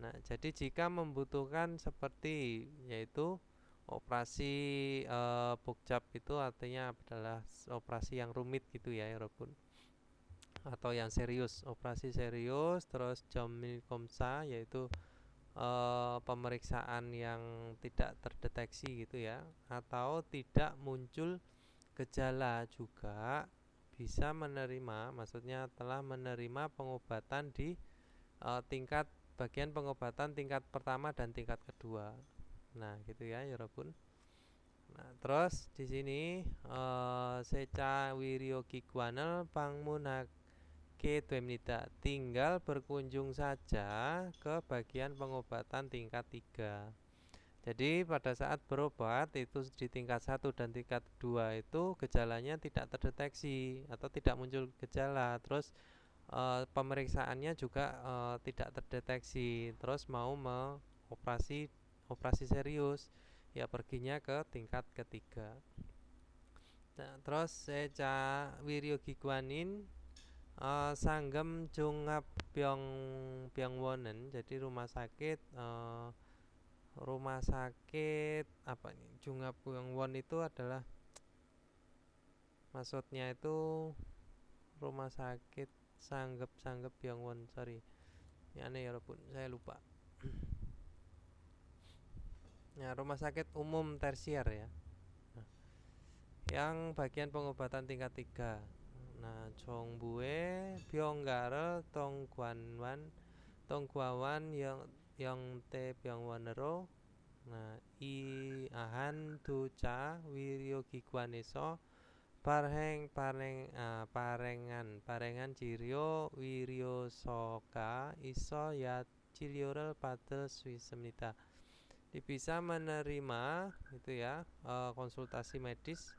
Nah, jadi jika membutuhkan seperti yaitu operasi bokjap itu artinya adalah operasi yang rumit gitu ya, walaupun atau yang serius, operasi serius. Terus jamil komsa yaitu pemeriksaan yang tidak terdeteksi gitu ya, atau tidak muncul gejala juga bisa menerima, maksudnya telah menerima pengobatan di tingkat bagian pengobatan tingkat pertama dan tingkat kedua. Nah, gitu ya, walaupun. Nah, terus di sini Seca Wiryo Kikuanel Pangmunake Twemnida, tinggal berkunjung saja ke bagian pengobatan tingkat 3. Jadi pada saat berobat itu di tingkat 1 dan tingkat 2 itu gejalanya tidak terdeteksi atau tidak muncul gejala. Terus pemeriksaannya juga tidak terdeteksi. Terus mau operasi serius ya perginya ke tingkat ketiga. Nah, terus Seca Wiryo Gikwanin Sanggem Jungap Byongwonen, jadi rumah sakit apa nih, Jungap Byongwon itu adalah maksudnya itu rumah sakit Sanggep Byongwon, sorry ya, aneh ya pun saya lupa. Ya, rumah sakit umum tersier ya. Nah, yang bagian pengobatan tingkat 3. Nah, Jongbue Byonggare Tongguawan yang te Byongwonero. Nah, I ahan duca wiryo gigwaneso parengan jiryo wiryo soka iso ya cilyorel pada swisemnita. Bisa menerima itu ya konsultasi medis.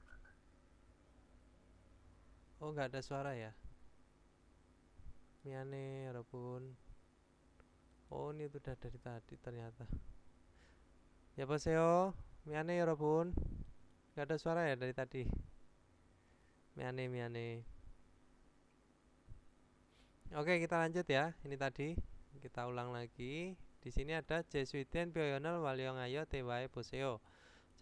Oh, nggak ada suara ya, miane walaupun. Oh, ini udah dari tadi ternyata. Ya 보세요. 미안해 여러분. Gak ada suara ya dari tadi. Miane. Oke, kita lanjut ya. Ini tadi kita ulang lagi. Di sini ada Jesuiten 표현을 활용하여 대화해 보세요.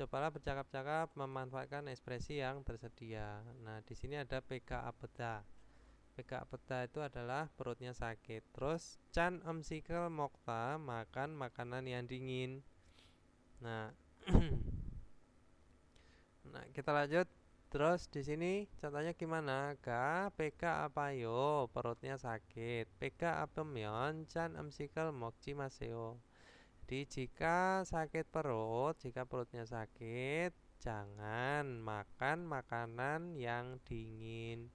Cobalah bercakap-cakap memanfaatkan ekspresi yang tersedia. Nah, di sini ada PK apeda. PK apeda itu adalah perutnya sakit. Terus Chan 음식을 먹다, makan makanan yang dingin. Nah, nah kita lanjut. Terus di sini contohnya gimana? PK apayo? Perutnya sakit. PK 아프면 짠 음식을 먹지 마세요. Jadi jika sakit perut, jika perutnya sakit, jangan makan makanan yang dingin.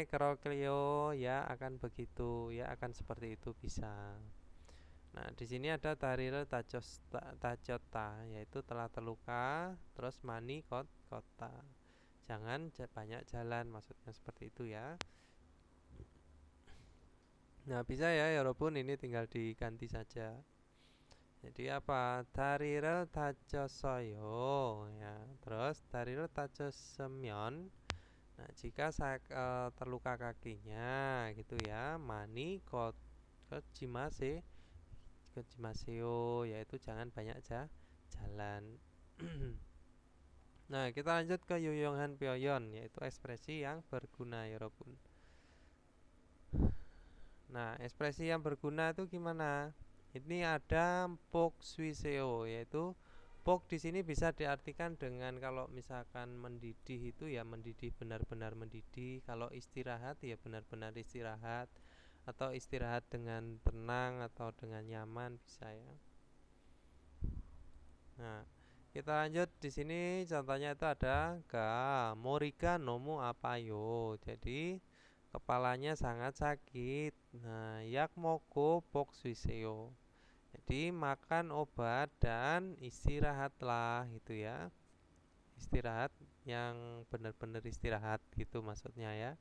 Kroklio ya akan begitu, ya akan seperti itu bisa. Nah, di sini ada taril tacota, yaitu telah terluka, terus mani kota. Jangan banyak jalan, maksudnya seperti itu ya. Nah, bisa ya, walaupun ini tinggal diganti saja. Jadi apa? Taril tacosoyo ya. Terus taril tacosemyon. Nah, jika saya terluka kakinya gitu ya, mani kojimase Kejimaseo, yaitu jangan banyak jalan. Nah, kita lanjut ke Yuyonghan Pyoyon, yaitu ekspresi yang berguna ya Robun. Nah, ekspresi yang berguna itu gimana? Ini ada pok suiseo, yaitu pok di sini bisa diartikan dengan kalau misalkan mendidih itu ya mendidih, benar-benar mendidih. Kalau istirahat ya benar-benar istirahat, atau istirahat dengan tenang atau dengan nyaman bisa ya. Nah, kita lanjut di sini contohnya itu ada Morika nomu apayo. Jadi kepalanya sangat sakit. Nah, yak moko pok suiseo. Jadi makan obat dan istirahatlah gitu ya. Istirahat yang benar-benar istirahat gitu maksudnya ya.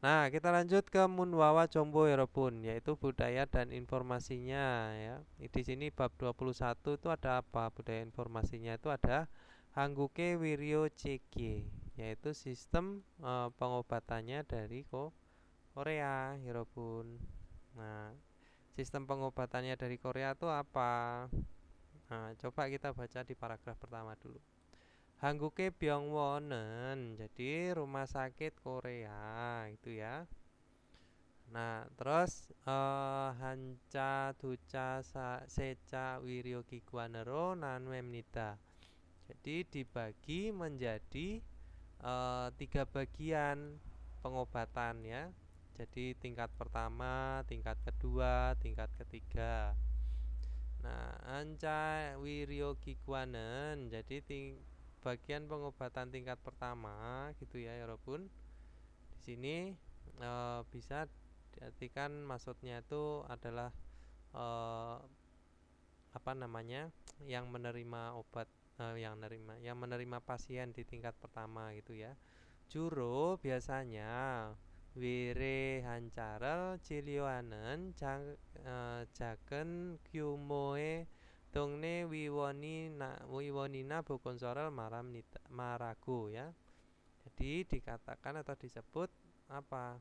Nah, kita lanjut ke Munwawa Combo Yorobun, yaitu budaya dan informasinya ya. Di sini bab 21 itu ada apa? Budaya informasinya itu ada Hangguke Wiryo Cheki, yaitu sistem pengobatannya dari Korea Yorobun. Nah, sistem pengobatannya dari Korea itu apa? Nah, coba kita baca di paragraf pertama dulu. Hangguke Byungwon은 jadi rumah sakit Korea itu ya. Nah, terus Hanca Duca Seca Wiryo Kiguanero Nanwemnida. Jadi dibagi menjadi 3 bagian pengobatan ya. Jadi tingkat pertama, tingkat kedua, tingkat ketiga. Nah, Hanca Wiryo Kiguanen jadi bagian pengobatan tingkat pertama gitu ya, walaupun di sini bisa diartikan maksudnya itu adalah apa namanya yang menerima obat yang menerima pasien di tingkat pertama gitu ya. Juro biasanya wire hancaral cilioanen 작은 규모의 동네 위원이나 보건소를 말하고 ya. Jadi dikatakan atau disebut apa?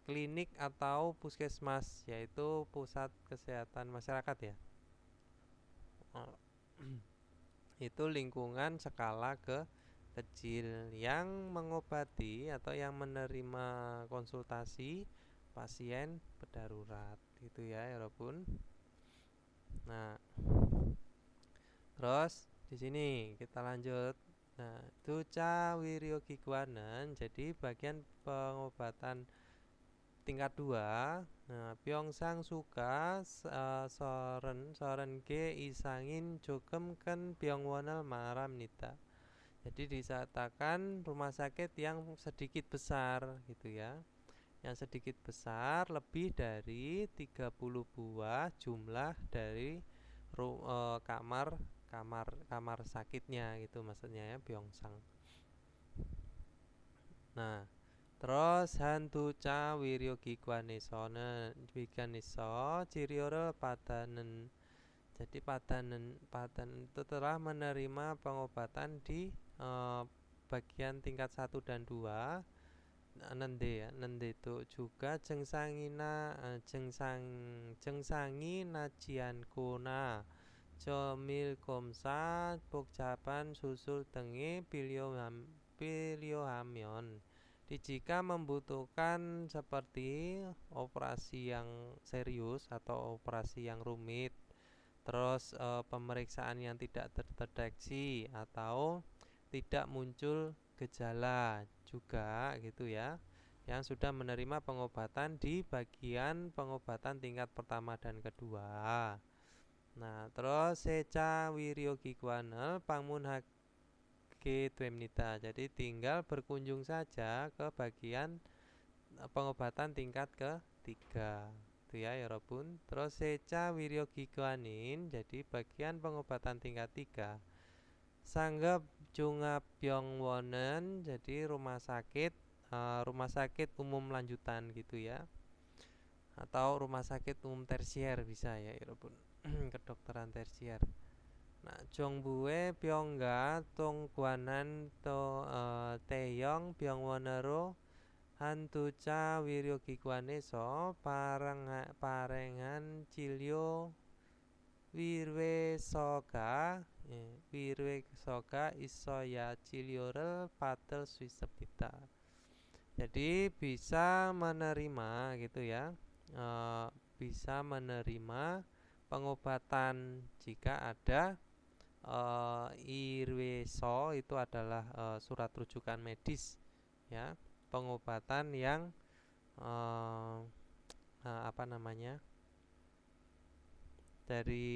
Klinik atau puskesmas, yaitu pusat kesehatan masyarakat ya. Itu lingkungan skala kecil yang mengobati atau yang menerima konsultasi pasien berdarurat gitu ya, walaupun. Nah, terus di sini kita lanjut. Nah, Duca Wiryo Kiguanen jadi bagian pengobatan tingkat 2. Nah, Pyeongsang suka soren ke isangin jokem kan Pyeongwonal maramnita. Jadi disatakan rumah sakit yang sedikit besar gitu ya. Yang sedikit besar lebih dari 30 buah jumlah dari kamar sakitnya gitu maksudnya ya, Pyeongsang. Nah, Terus hantuca wiganesa ciriore padanen. Jadi padanen itu telah menerima pengobatan di bagian tingkat 1 dan 2. Nende ya, nende itu juga jengsangi najian kuna comil komsa pokjapan susul tengi piliohamion. Jika membutuhkan seperti operasi yang serius atau operasi yang rumit, terus pemeriksaan yang tidak terdeteksi atau tidak muncul gejala juga gitu ya, yang sudah menerima pengobatan di bagian pengobatan tingkat pertama dan kedua. Nah, terus seca wiryogiguanel pangmunhake twemnita. Jadi tinggal berkunjung saja ke bagian pengobatan tingkat ketiga. Itu ya, ya Robun. Terus seca wiryogiguanin, jadi bagian pengobatan tingkat 3. Sanggep Jungabyeongwonen, jadi rumah sakit umum lanjutan gitu ya, atau rumah sakit umum tersier bisa ya Robun. Kedokteran tersier. Nah, Jongbue Byongga Tongguanan Taeyong Byongwonero Hantuca Wiryogiguaneso parengan cilio wirwesoga isoya ciliorel patel swisepita. Jadi bisa menerima gitu ya, bisa menerima pengobatan jika ada irweso, itu adalah surat rujukan medis ya, pengobatan yang apa namanya, dari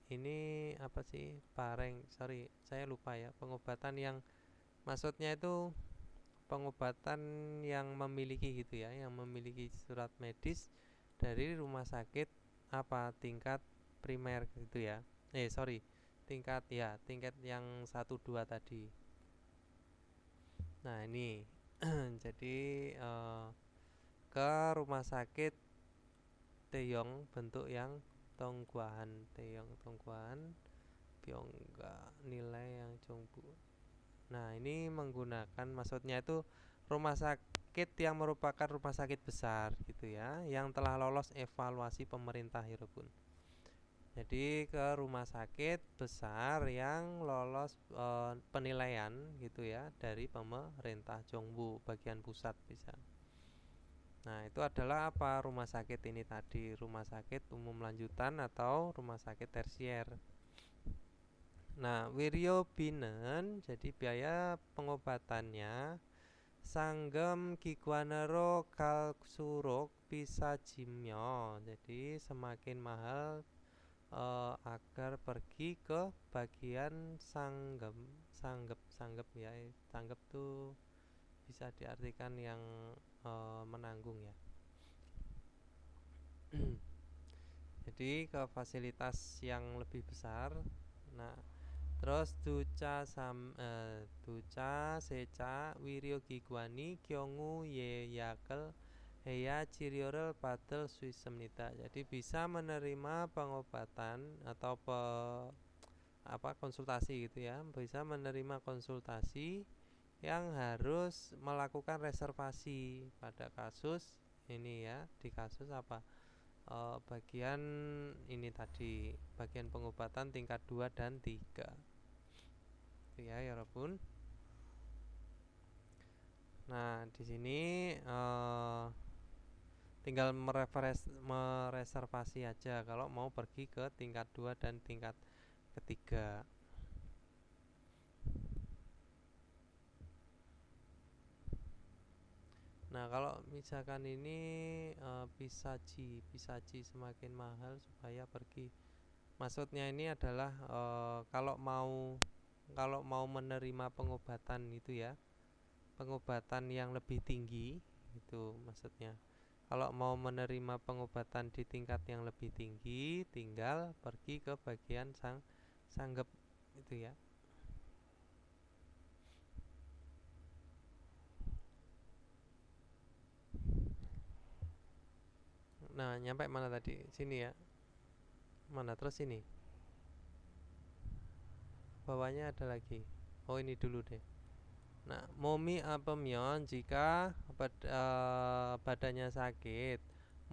ini apa sih, sorry saya lupa ya, pengobatan yang maksudnya itu pengobatan yang memiliki gitu ya, yang memiliki surat medis dari rumah sakit apa tingkat primer gitu ya, sorry tingkat yang 1-2 tadi. Nah ini jadi ke rumah sakit Taeyong bentuk yang Tongguan Byongga nilai yang Jongbu. Nah ini menggunakan, maksudnya itu rumah sakit yang merupakan rumah sakit besar gitu ya, yang telah lolos evaluasi pemerintah Hirobun. Jadi ke rumah sakit besar yang lolos penilaian gitu ya dari pemerintah Jongbu bagian pusat bisa. Nah, itu adalah apa? Rumah sakit ini tadi, rumah sakit umum lanjutan atau rumah sakit tersier. Nah, Wiryo Binen, jadi biaya pengobatannya Sanggem Kiguanero Kalsurok bisa jimyo. Jadi semakin mahal agar pergi ke bagian sanggep ya. Sanggep tuh bisa diartikan yang menanggung ya. Jadi ke fasilitas yang lebih besar. Nah, terus duca seca wiryogiguani kyongu yeyakel heya ciriorel patel swisemnita. Jadi bisa menerima pengobatan atau konsultasi gitu ya, bisa menerima konsultasi yang harus melakukan reservasi pada kasus ini ya, di kasus apa, bagian ini tadi, bagian pengobatan tingkat 2 dan 3 itu ya ya Robun. Nah di sini tinggal mereservasi aja kalau mau pergi ke tingkat 2 dan tingkat ketiga. Nah kalau misalkan ini pisaji semakin mahal supaya pergi, maksudnya ini adalah kalau mau menerima pengobatan itu ya, pengobatan yang lebih tinggi itu maksudnya. Kalau mau menerima pengobatan di tingkat yang lebih tinggi, tinggal pergi ke bagian sanggep itu ya. Nah, nyampe mana tadi? Sini ya. Mana terus sini? Bawahnya ada lagi. Oh, ini dulu deh. Nah, momi apemyon jika badannya sakit.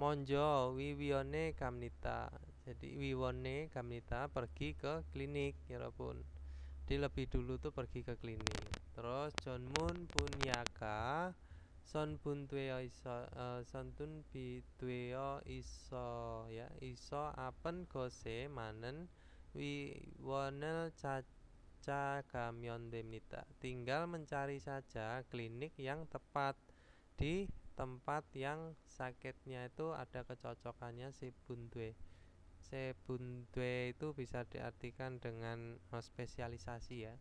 Monjo wiwione kamnita. Jadi wiwone kamnita pergi ke klinik ya walaupun. Jadi lebih dulu tuh pergi ke klinik. Terus Jonmun punyaka son bun tweo iso son tun bi tweo iso ya iso apen gose manen wiwonel Cagamyon Demnita. Tinggal mencari saja klinik yang tepat di tempat yang sakitnya itu ada kecocokannya Sebuntwe. Sebuntwe itu bisa diartikan dengan spesialisasi ya.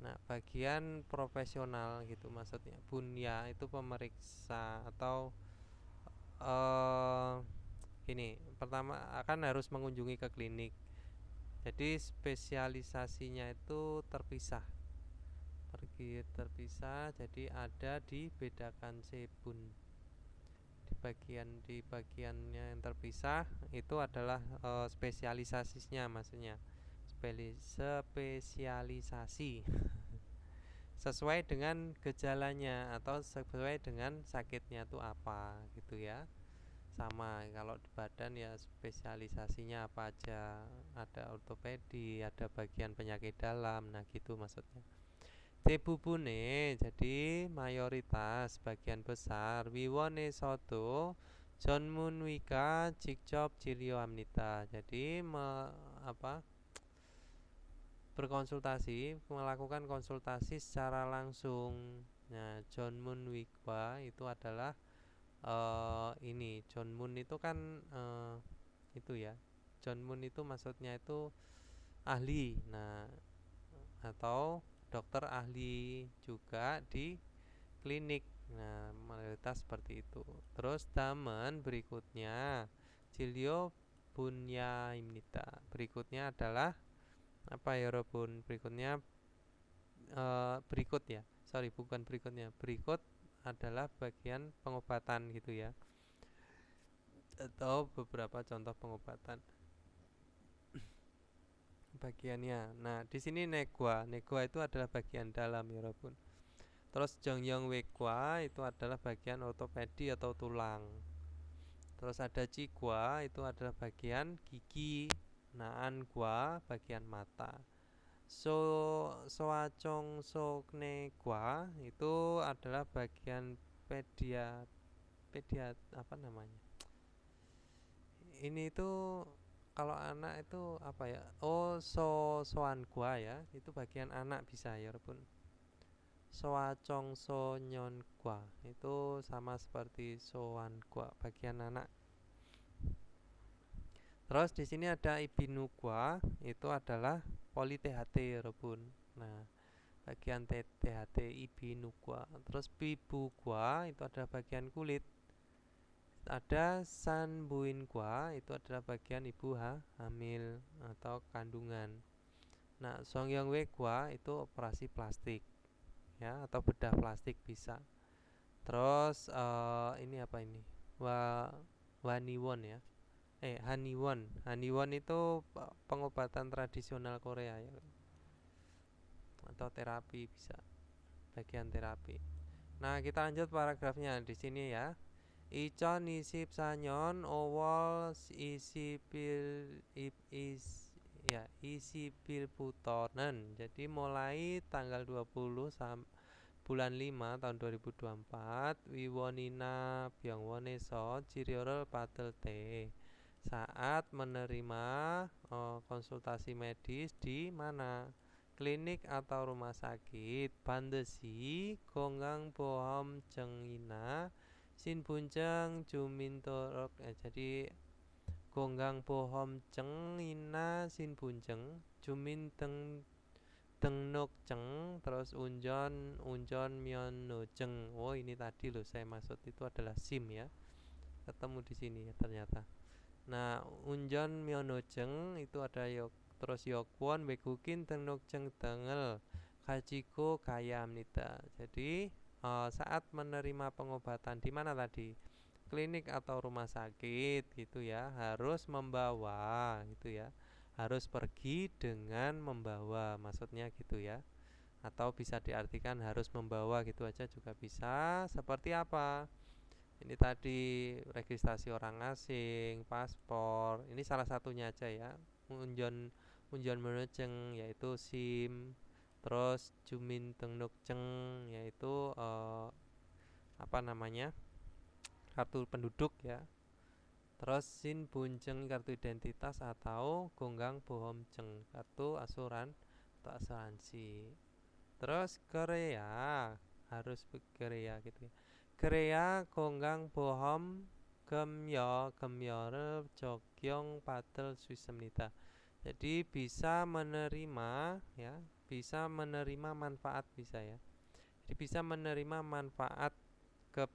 Nah, bagian profesional gitu maksudnya. Bunya itu pemeriksa atau gini, pertama akan harus mengunjungi ke klinik. Jadi spesialisasinya itu terpisah, pergi terpisah. Jadi ada dibedakan sebun di bagiannya yang terpisah itu adalah spesialisasinya maksudnya spesialisasi sesuai dengan gejalanya atau sesuai dengan sakitnya itu apa gitu ya. Sama kalau di badan ya spesialisasinya apa aja, ada ortopedi, ada bagian penyakit dalam, nah gitu maksudnya. Tebubune jadi mayoritas bagian besar wiwone soto Jonmun Wika Cikcop Cilio Amnita. Jadi melakukan konsultasi secara langsung. Nah, Jonmun Wika itu adalah ini John Moon itu kan itu ya. John Moon itu maksudnya itu ahli. Nah, atau dokter ahli juga di klinik. Nah, mayoritas seperti itu. Terus taman berikutnya Cilio Bunya Imnita. Berikutnya adalah apa ya Robun? Berikutnya berikut ya. Sorry, bukan berikutnya. Berikut adalah bagian pengobatan gitu ya. Atau beberapa contoh pengobatan bagiannya. Nah, di sini negwa. Negwa itu adalah bagian dalam ya Robun. Terus jongyong wekwa itu adalah bagian ortopedi atau tulang. Terus ada cigwa itu adalah bagian gigi. Naan gua bagian mata. Soacong sokne gua itu adalah bagian pedia apa namanya? Ini itu kalau anak itu apa ya? Oh, soan gua ya. Itu bagian anak bisa ya, walaupun soacong so nyon gua itu sama seperti soan gua bagian anak. Terus di sini ada ibinu gua itu adalah poli THT rebun. Nah, bagian THT ibinu gua. Terus bibu gua itu adalah bagian kulit. Ada sanbuin gua itu adalah bagian ibu hamil atau kandungan. Nah, songyongwe gua itu operasi plastik ya atau bedah plastik bisa. Terus ini apa ini? Waniwon ya. Haniwon. Haniwon itu pengobatan tradisional Korea ya. Atau terapi bisa. Bagian terapi. Nah, kita lanjut paragrafnya di sini ya. Icon isip sanyon owol isipil putonen. Jadi mulai tanggal 20 bulan 5 tahun 2024 Wiwonina Byongwoneso Ciriorel Patel T saat menerima konsultasi medis di mana? Klinik atau rumah sakit. Bandesi Gonggang Bohom Jengina Sin Bunceng Jumintorok jadi Gonggang Bohom Cengina Sin Bunceng Jumin Tengnok Ceng terus Unjon Myono Ceng. Oh, ini tadi loh saya maksud itu adalah SIM ya. Ketemu di sini ya ternyata. Nah, Unjon Myono Ceng itu ada terus Yokwon Begukin Tengnok Ceng Tengel Kajiko Kaya Amnita. Jadi saat menerima pengobatan di mana tadi? klinik atau rumah sakit gitu ya, harus membawa gitu ya. Harus pergi dengan membawa, maksudnya gitu ya. Atau bisa diartikan harus membawa gitu aja juga bisa. Seperti apa? Ini tadi registrasi orang asing, paspor. Ini salah satunya aja ya. Unjon unjon meneceng yaitu SIM. Terus Jumin Tengnukceng yaitu apa namanya? Kartu penduduk ya. Terus Sin Bunceng kartu identitas atau Gonggang Bohomceng kartu atau asuransi. Terus Korea harus Korea gitu ya. Korea Gonggang Bohom Gemyo를 적용 받을 수 있습니다. Jadi bisa menerima ya, bisa menerima manfaat bisa ya. Jadi bisa menerima manfaat ke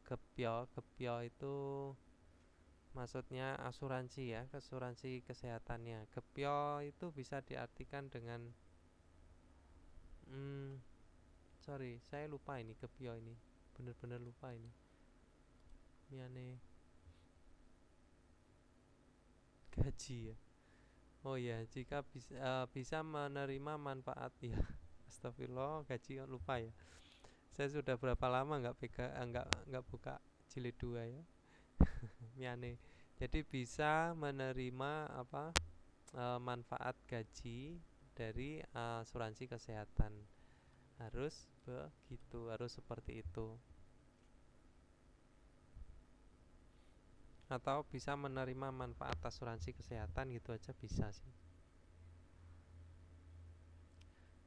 gepyo itu maksudnya asuransi ya, asuransi kesehatannya. Gepyo itu bisa diartikan dengan sorry, saya lupa ini gepyo ini. Bener-bener lupa ini. Miane gaji ya. Oh ya, jika bisa menerima manfaat ya. Astagfirullah, gaji lupa ya. Saya sudah berapa lama nggak buka jilid 2 ya. Miane. Jadi bisa menerima apa manfaat gaji dari asuransi kesehatan. Harus begitu, harus seperti itu. Atau bisa menerima manfaat asuransi kesehatan gitu aja bisa sih.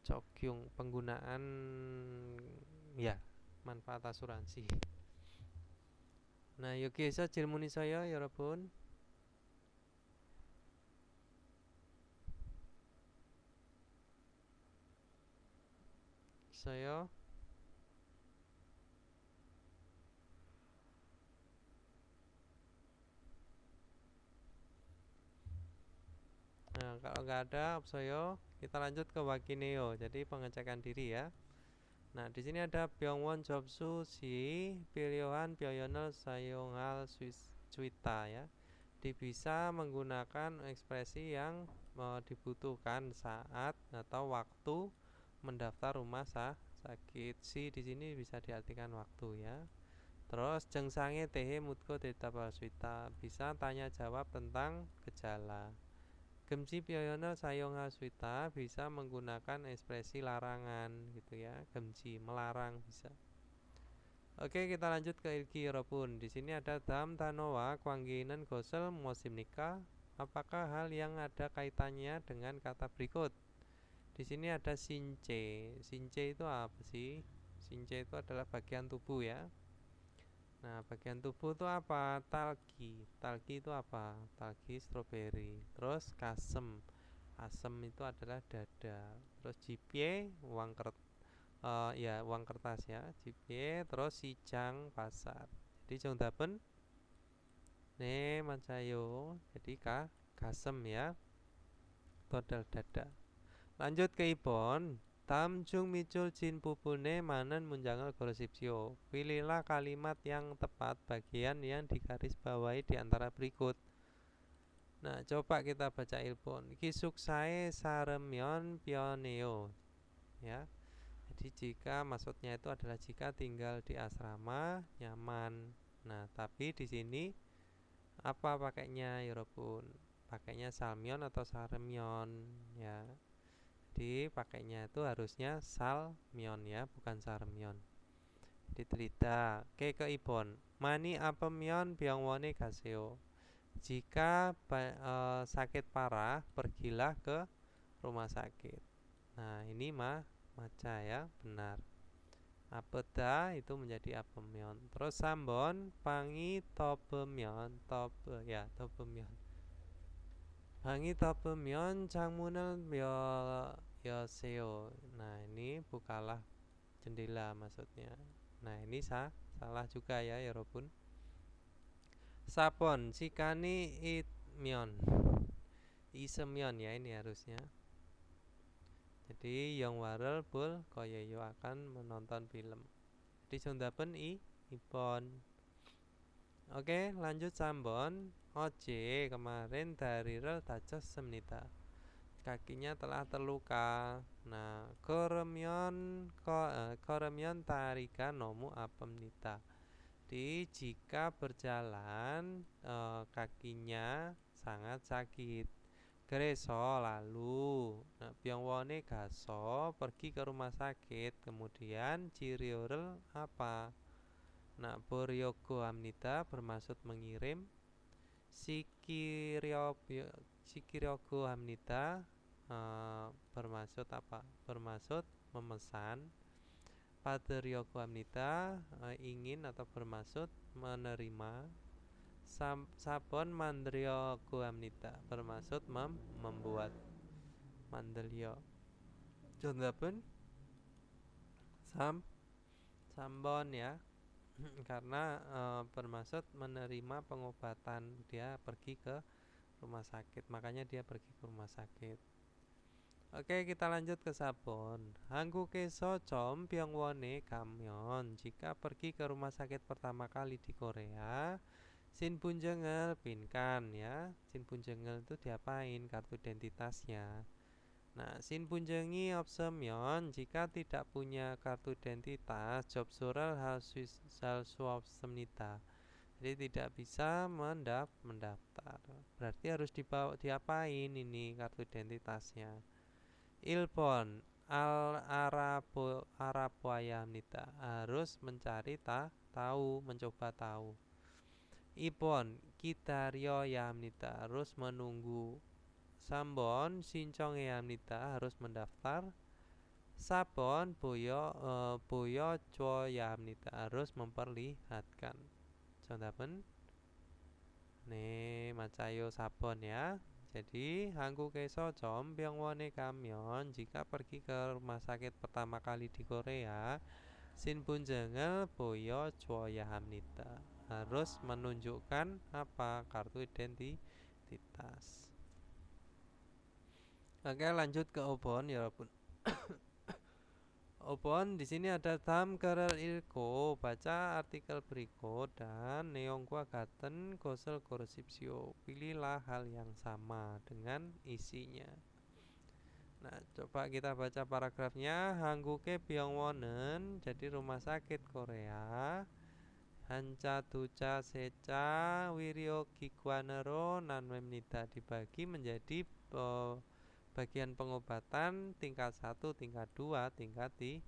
Cokyung penggunaan ya manfaat asuransi. Nah, 여기에서 질문이 있어요, 여러분. 있어요? Nah, kalau nggak ada 없어요, kita lanjut ke wakineo. Jadi pengecekan diri ya. Nah, di sini ada 병원 접수 시 필요한 표현을 사용할 수 있다 ya. Bisa menggunakan ekspresi yang dibutuhkan saat atau waktu mendaftar rumah sakit. Si di sini bisa diartikan waktu ya. Terus jengsange tehe mutko tetapasuita bisa tanya jawab tentang gejala. Gemci pyoyono sayonga suita bisa menggunakan ekspresi larangan gitu ya. Gemci melarang bisa. Oke, kita lanjut ke ilki 여러분. Di sini ada dam tanowa kwangginan gosel musimnika. Apakah hal yang ada kaitannya dengan kata berikut? Di sini ada since. Since itu apa sih? Since itu adalah bagian tubuh ya. Nah, bagian tubuh itu apa? Talgi. Talgi itu apa? Talgi stroberi. Terus kasem. Asem itu adalah dada. Terus jipye uang kertas. Ya uang kertas ya. Jipye. Terus sijang pasar. Jadi jongdapen ne mancayo. Jadi kasem ya. Total dada. Lanjut ke Ibon. Tamjung micul jin pupune manen munjangal gorosipsio. Pilihlah kalimat yang tepat bagian yang digarisbawahi di antara berikut. Nah, coba kita baca Ilpon. Kisuksae saremyon pioneo. Ya. Jadi jika maksudnya itu adalah jika tinggal di asrama nyaman. Nah, tapi di sini apa pakainya Yorobun? Pakainya salmyon atau saremyon ya. Jadi pakainya itu harusnya salmyon ya, bukan sarmyon. Diterita ke ibon. Mani apemyon biangwone kaseo. Jika sakit parah, pergilah ke rumah sakit. Nah, ini maca ya, benar. Apeda itu menjadi apemyon. Terus sambon pangi topemyon, topemyon. Pangi topemyon 창문을 여세요. Nah, ini bukalah jendela maksudnya. Nah, ini salah juga ya, Yorobun. Sapon sikani itmyon. Isemyon ya ini harusnya. Jadi yang warel bul koyeyo akan menonton film. Jadi sondapen ipon. Oke, lanjut Sambon. Oce kemarin dari rel dados semnita. Kakinya telah terluka. Nah, koremyon tarika nomu apemnita. Jadi jika berjalan kakinya sangat sakit. Greso lalu, nah Byongwone gaso pergi ke rumah sakit. Kemudian Chiryorel apa? Nah Boryogo Amnita bermaksud mengirim. Sikiryogo Amnita bermaksud apa? Bermaksud memesan. Paderyogo Amnita ingin atau bermaksud menerima. Sabon Mandryo Goamnita bermaksud membuat. Mandelyo Jondapen Sambon ya. Karena bermaksud menerima pengobatan. Dia pergi ke rumah sakit, makanya dia pergi ke rumah sakit. Oke, kita lanjut ke Sabon. Hanggukeso chom byongwone kamyon. Jika pergi ke rumah sakit pertama kali di Korea, Sinpunjengel pinkan ya. Sinpunjengel itu diapain? Kartu identitasnya. Nah, Sinpunjengi opsemyon jika tidak punya kartu identitas, job sural hal swap semnita. Jadi tidak bisa mendaftar. Berarti harus diapain ini kartu identitasnya? Ilpon al arapoyamnita harus mencari tahu, mencoba tahu. Ipon Kitaryo Yamnita harus menunggu. Sambon Sincong Yamnita harus mendaftar. Sabon Boyo Chwo Yamnita harus memperlihatkan. Contohnya nih macayo sabon ya. Jadi hanggu keso com byongwone kamyon jika pergi ke rumah sakit pertama kali di Korea. Sinpunjengel Boyo Chwo Yamnita harus menunjukkan apa? Kartu identitas. Oke, lanjut ke Obon ya, Bun. Obon di sini ada tam kerel ilko, baca artikel berikut dan neongkwa gaten gosel gorsipsio. Pilihlah hal yang sama dengan isinya. Nah, coba kita baca paragrafnya. Hangguke Byongwonen, jadi rumah sakit Korea. Hanca Duca Seca Wiryo Kikwanero Nanwemnita dibagi menjadi bagian pengobatan tingkat 1, tingkat 2, tingkat 3.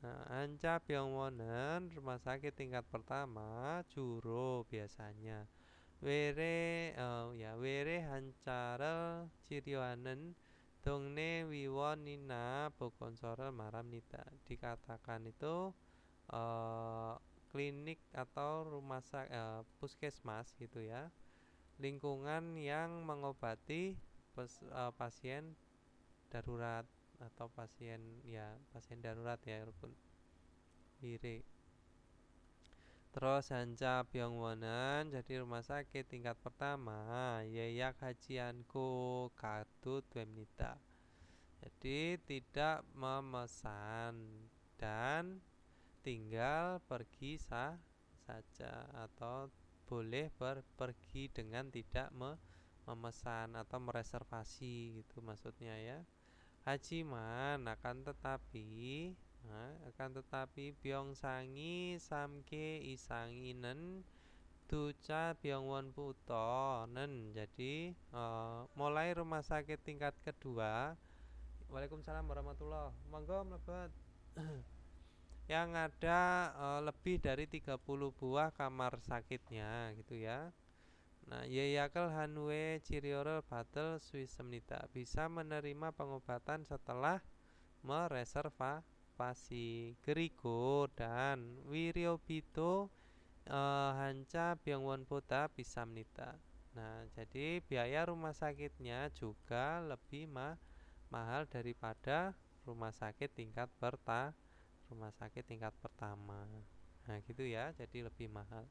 Nah, Hanca Byongwonen rumah sakit tingkat pertama Juro biasanya. Were Hancarel Ciryohanen Dongne Wiwonina Bokonsorel Maramnita dikatakan itu klinik atau rumah sakit puskesmas gitu ya, lingkungan yang mengobati pasien darurat atau pasien darurat ya rukun Wire. Terus Hanca Byongwonen jadi rumah sakit tingkat pertama Yeyak Hajianku Kadut Wemnita, jadi tidak memesan dan tinggal pergi saja atau boleh pergi dengan tidak memesan atau mereservasi gitu maksudnya ya. Hajiman akan tetapi Byongsangi samke isanginen duca Byongwon putonen, jadi mulai rumah sakit tingkat kedua. Waalaikumsalam warahmatullahi wabarakatuh. Monggo mlebet. Yang ada lebih dari 30 buah kamar sakitnya gitu ya. Nah, Yeyakel Hanwe Ciriorel Battle Swissemnita bisa menerima pengobatan setelah mereservasi. Gerigo dan Wiryobito Hanca Byongwon Pota Bisamnita. Nah, jadi biaya rumah sakitnya juga lebih mahal daripada rumah sakit pertama. Nah, gitu ya, jadi lebih mahal.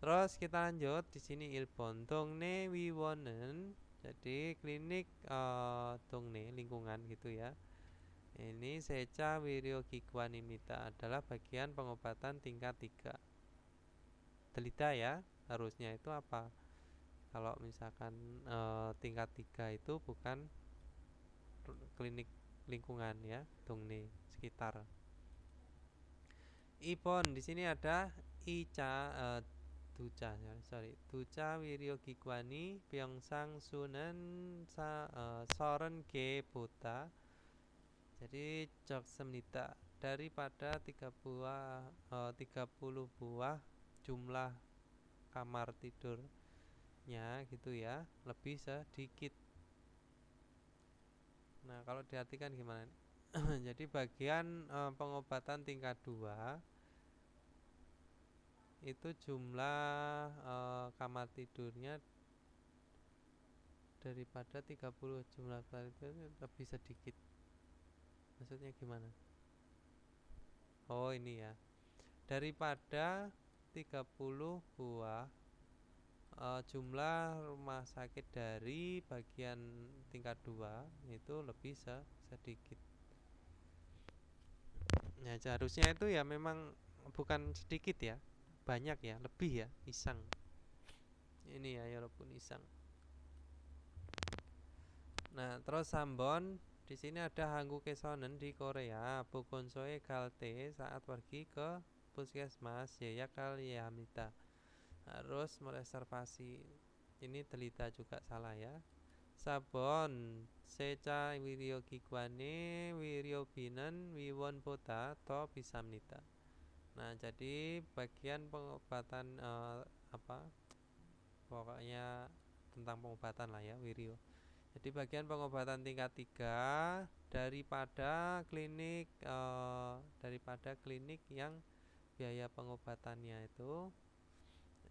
Terus kita lanjut di sini Ilbon Dongne Wiwonen, jadi klinik Dongne lingkungan gitu ya. Ini Seca Wiryo Kikwanimita adalah bagian pengobatan tingkat 3. delita ya, harusnya itu apa? Kalau misalkan tingkat 3 itu bukan klinik lingkungan ya, tung nih sekitar. Ipon di sini ada Ica Duca ya, Duca Wiryo Gikwani Pyeongsang Sunan Soren G Bota. Jadi jok semnita daripada 30 buah jumlah kamar tidurnya gitu ya, lebih sedikit. Nah, kalau diartikan gimana? Jadi bagian pengobatan tingkat 2 itu jumlah kamar tidurnya daripada 30 jumlah kamar tidur lebih sedikit. Maksudnya gimana? Oh, ini ya. Daripada 30 buah jumlah rumah sakit dari bagian tingkat 2 itu lebih sedikit. Ya, seharusnya itu ya memang bukan sedikit ya, banyak ya, lebih ya, isang. Ini ya, walaupun isang. Nah, terus Sambon di sini ada Hanggukesonen di Korea. Bukonsoe Galte saat pergi ke puskesmas Yeyak Kalyamita harus mereservasi. Ini delita juga salah ya. Sabon Seca Wiryo Gigwane Wiryo Binan Wiwon Bota To Bisamnita. Nah, jadi bagian pengobatan apa? Pokoknya tentang pengobatan lah ya, Wiryo. Jadi bagian pengobatan tingkat 3 daripada klinik yang biaya pengobatannya itu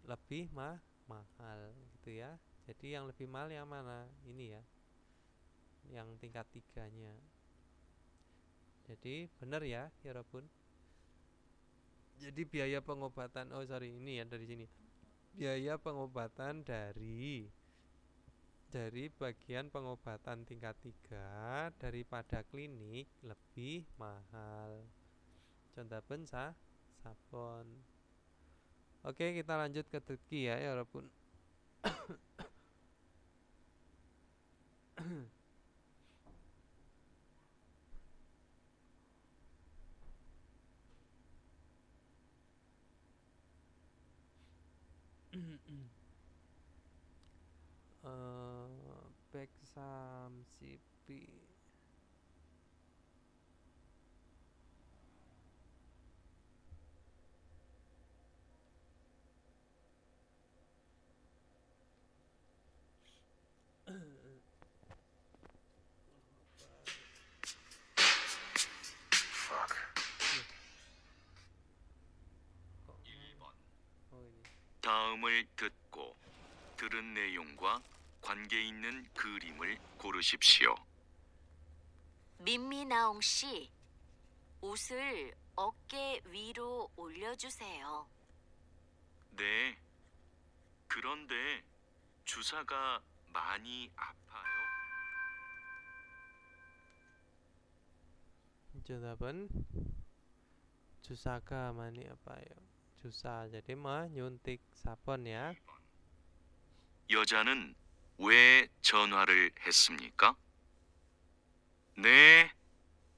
lebih mahal gitu ya. Jadi yang lebih mahal yang mana? Ini ya. Yang tingkat 3-nya. Jadi benar ya, Yorobun. Jadi biaya pengobatan ini ya dari sini. Biaya pengobatan dari bagian pengobatan tingkat 3 daripada klinik lebih mahal. Contoh sabon. Oke, kita lanjut ke Turki ya, walaupun Beksam Sipi. 다음을 듣고 들은 내용과 관계 있는 그림을 고르십시오. 민미나옹 씨, 옷을 어깨 위로 올려주세요. 네. 그런데 주사가 많이 아파요? Jawaban Jusaka mani apa ya? Jusa jadi nyuntik sabon ya. 여자는 왜 전화를 했습니까? 네,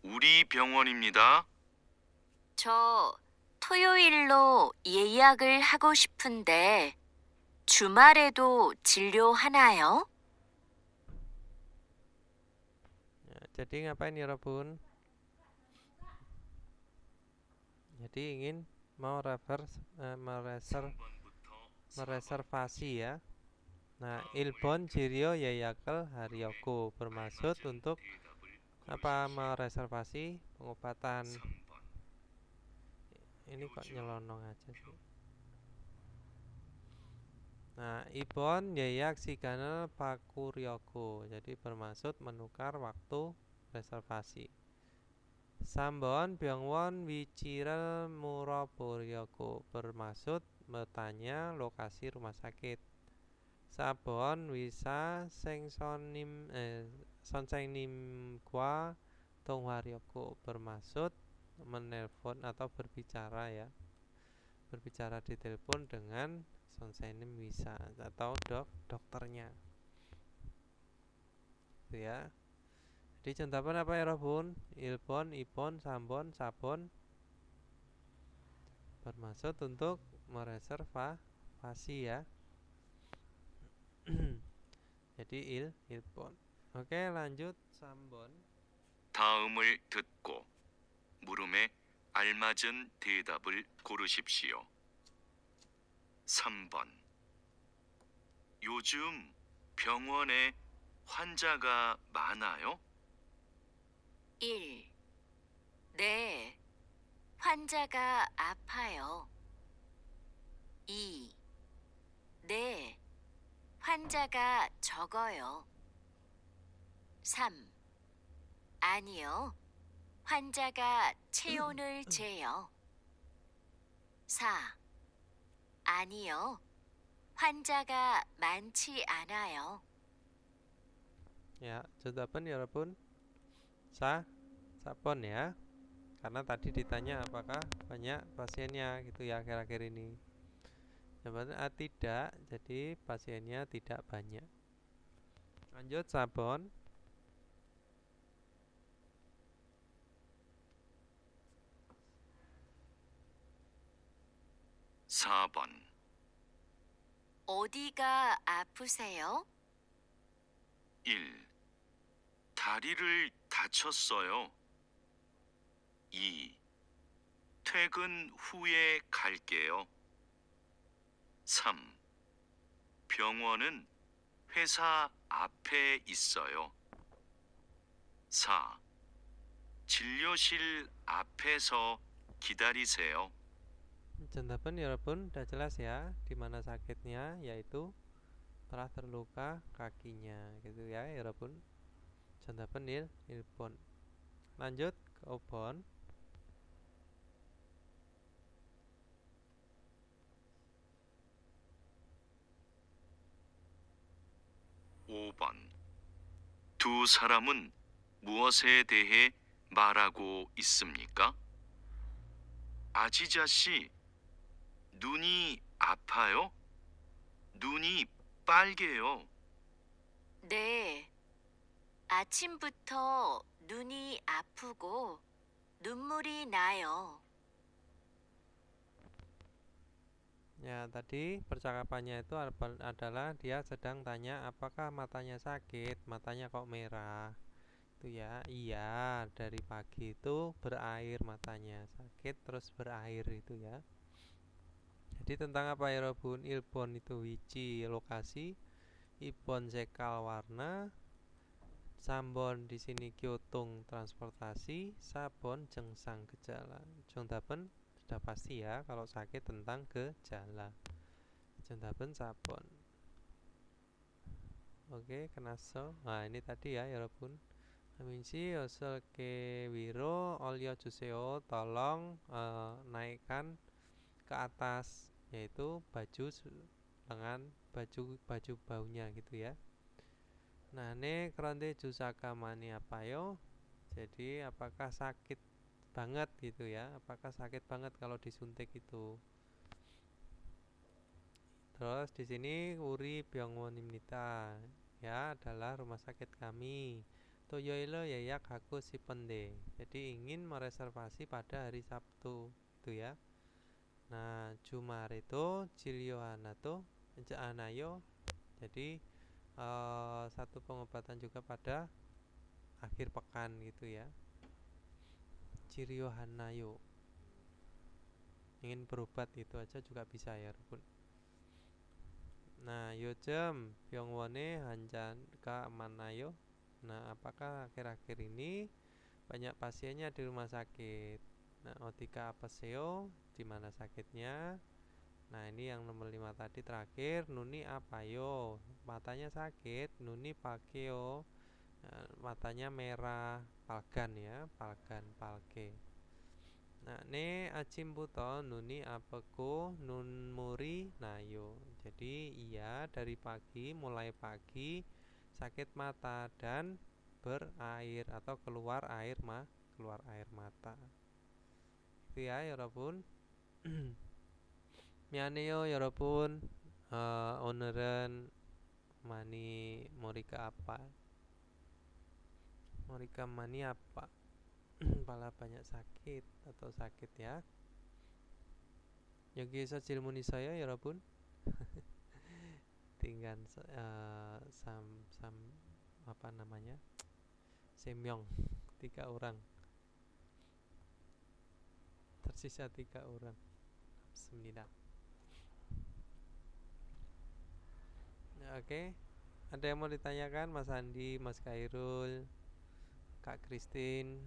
우리 병원입니다. 저 토요일로 예약을 하고 싶은데 주말에도 진료하나요? Ya, jadi ngapain ya Robun? Jadi ingin mau mereservasi ya. Nah, Ilbon Jirio Yayakel Haryoko bermaksud untuk apa? Mereservasi pengobatan. Ini kok nyelonong aja sih. Nah, Ibon Yayak Siganel Pakuryoko. Jadi bermaksud menukar waktu reservasi. Sambon Byongwon Wichirel Muraboryoko bermaksud bertanya lokasi rumah sakit. Sabon Wisa Sonsengnim Kwa Tongwaryoko bermaksud menelpon atau berbicara ya. berbicara di telepon dengan 선생님 bisa atau dokternya. Itu ya. Jadi contohnya apa ya Robun? Ilpon, ipon, sambon, sabon bermaksud untuk mereservasi ya. Jadi ilpon. Oke, lanjut sambon. 다음을 듣고 물음에 알맞은 대답을 고르십시오. 3번. 요즘 병원에 환자가 많아요? 1. 네, 환자가 아파요. 2. 네, 환자가 적어요. 3. 아니요, 환자가 체온을 재요. 4. 아니요, 환자가 많지 않아요. Ya, jawaban ya Robun. Sabon ya. Karena tadi ditanya apakah banyak pasiennya gitu ya akhir-akhir ini. Jawabannya tidak, jadi pasiennya tidak banyak. Lanjut sabon. 4번. 어디가 아프세요? 1. 다리를 다쳤어요. 2. 퇴근 후에 갈게요. 3. 병원은 회사 앞에 있어요. 4. 진료실 앞에서 기다리세요. Jawaban ya Robun udah jelas ya di mana sakitnya, yaitu telah terluka kakinya gitu ya Robun. Jawaban ilpon. Lanjut ke obon. 5번. 두 사람은 무엇에 대해 말하고 있습니까? 아지자 씨, 눈이 아파요? 눈이 빨개요. 네, 아침부터 눈이 아프고 눈물이 나요. Ya, tadi percakapannya itu adalah dia sedang tanya apakah matanya sakit, matanya kok merah. Itu ya, iya, dari pagi itu berair matanya, sakit terus berair itu ya. Jadi tentang apa ya Robun? Ilpon itu wiji lokasi, ipon sekal warna, sambon di sini kyotung transportasi, sabon jengsang gejala. Jongdapen sudah pasti ya kalau sakit tentang gejala. Jongdapen sabon. Oke, kenaso. Nah, ini tadi ya Robun. Aminsi osel ke wiro olio juseo tolong naikkan ke atas, yaitu baju lengan baju baunya gitu ya. Nah, ini keronte jusaka mani apayo. Jadi apakah sakit banget gitu ya? Apakah sakit banget kalau disuntik itu? Terus di sini Uri Byongwonimnita ya adalah rumah sakit kami. Toyoilo yayak haku si pende. Jadi ingin mereservasi pada hari Sabtu itu ya. Nah, Jumar itu Ciliohana tuh Anayo. Jadi satu pengobatan juga pada akhir pekan gitu ya. Ciriohanayo. Ingin berobat itu aja juga bisa ya, Rukun. Nah, yojem Byongwone Hanjan ka manayo. Nah, apakah akhir-akhir ini banyak pasiennya di rumah sakit? Nah, otika apaseo di mana sakitnya? Nah, ini yang nomor 5 tadi terakhir, nuni apayo? Matanya sakit, nuni pakeo. Nah, matanya merah, palgan ya, palge. Nah, ne acimbuto nuni apeku nun muri nayo. Jadi iya dari pagi, mulai pagi sakit mata dan berair atau keluar air mata. Itu ya, Robun. 미안해요, 여러분. 오늘은 많이 머리가 아파. 머리가 많이 아파. kepala banyak sakit atau sakit ya. 여기에서 질문 있어요, 여러분? tinggal sam apa namanya? Semyong 3 orang. Tersisa 3 orang. Bismillah. Oke. Ada yang mau ditanyakan, Mas Andi, Mas Khairul, Kak Christine?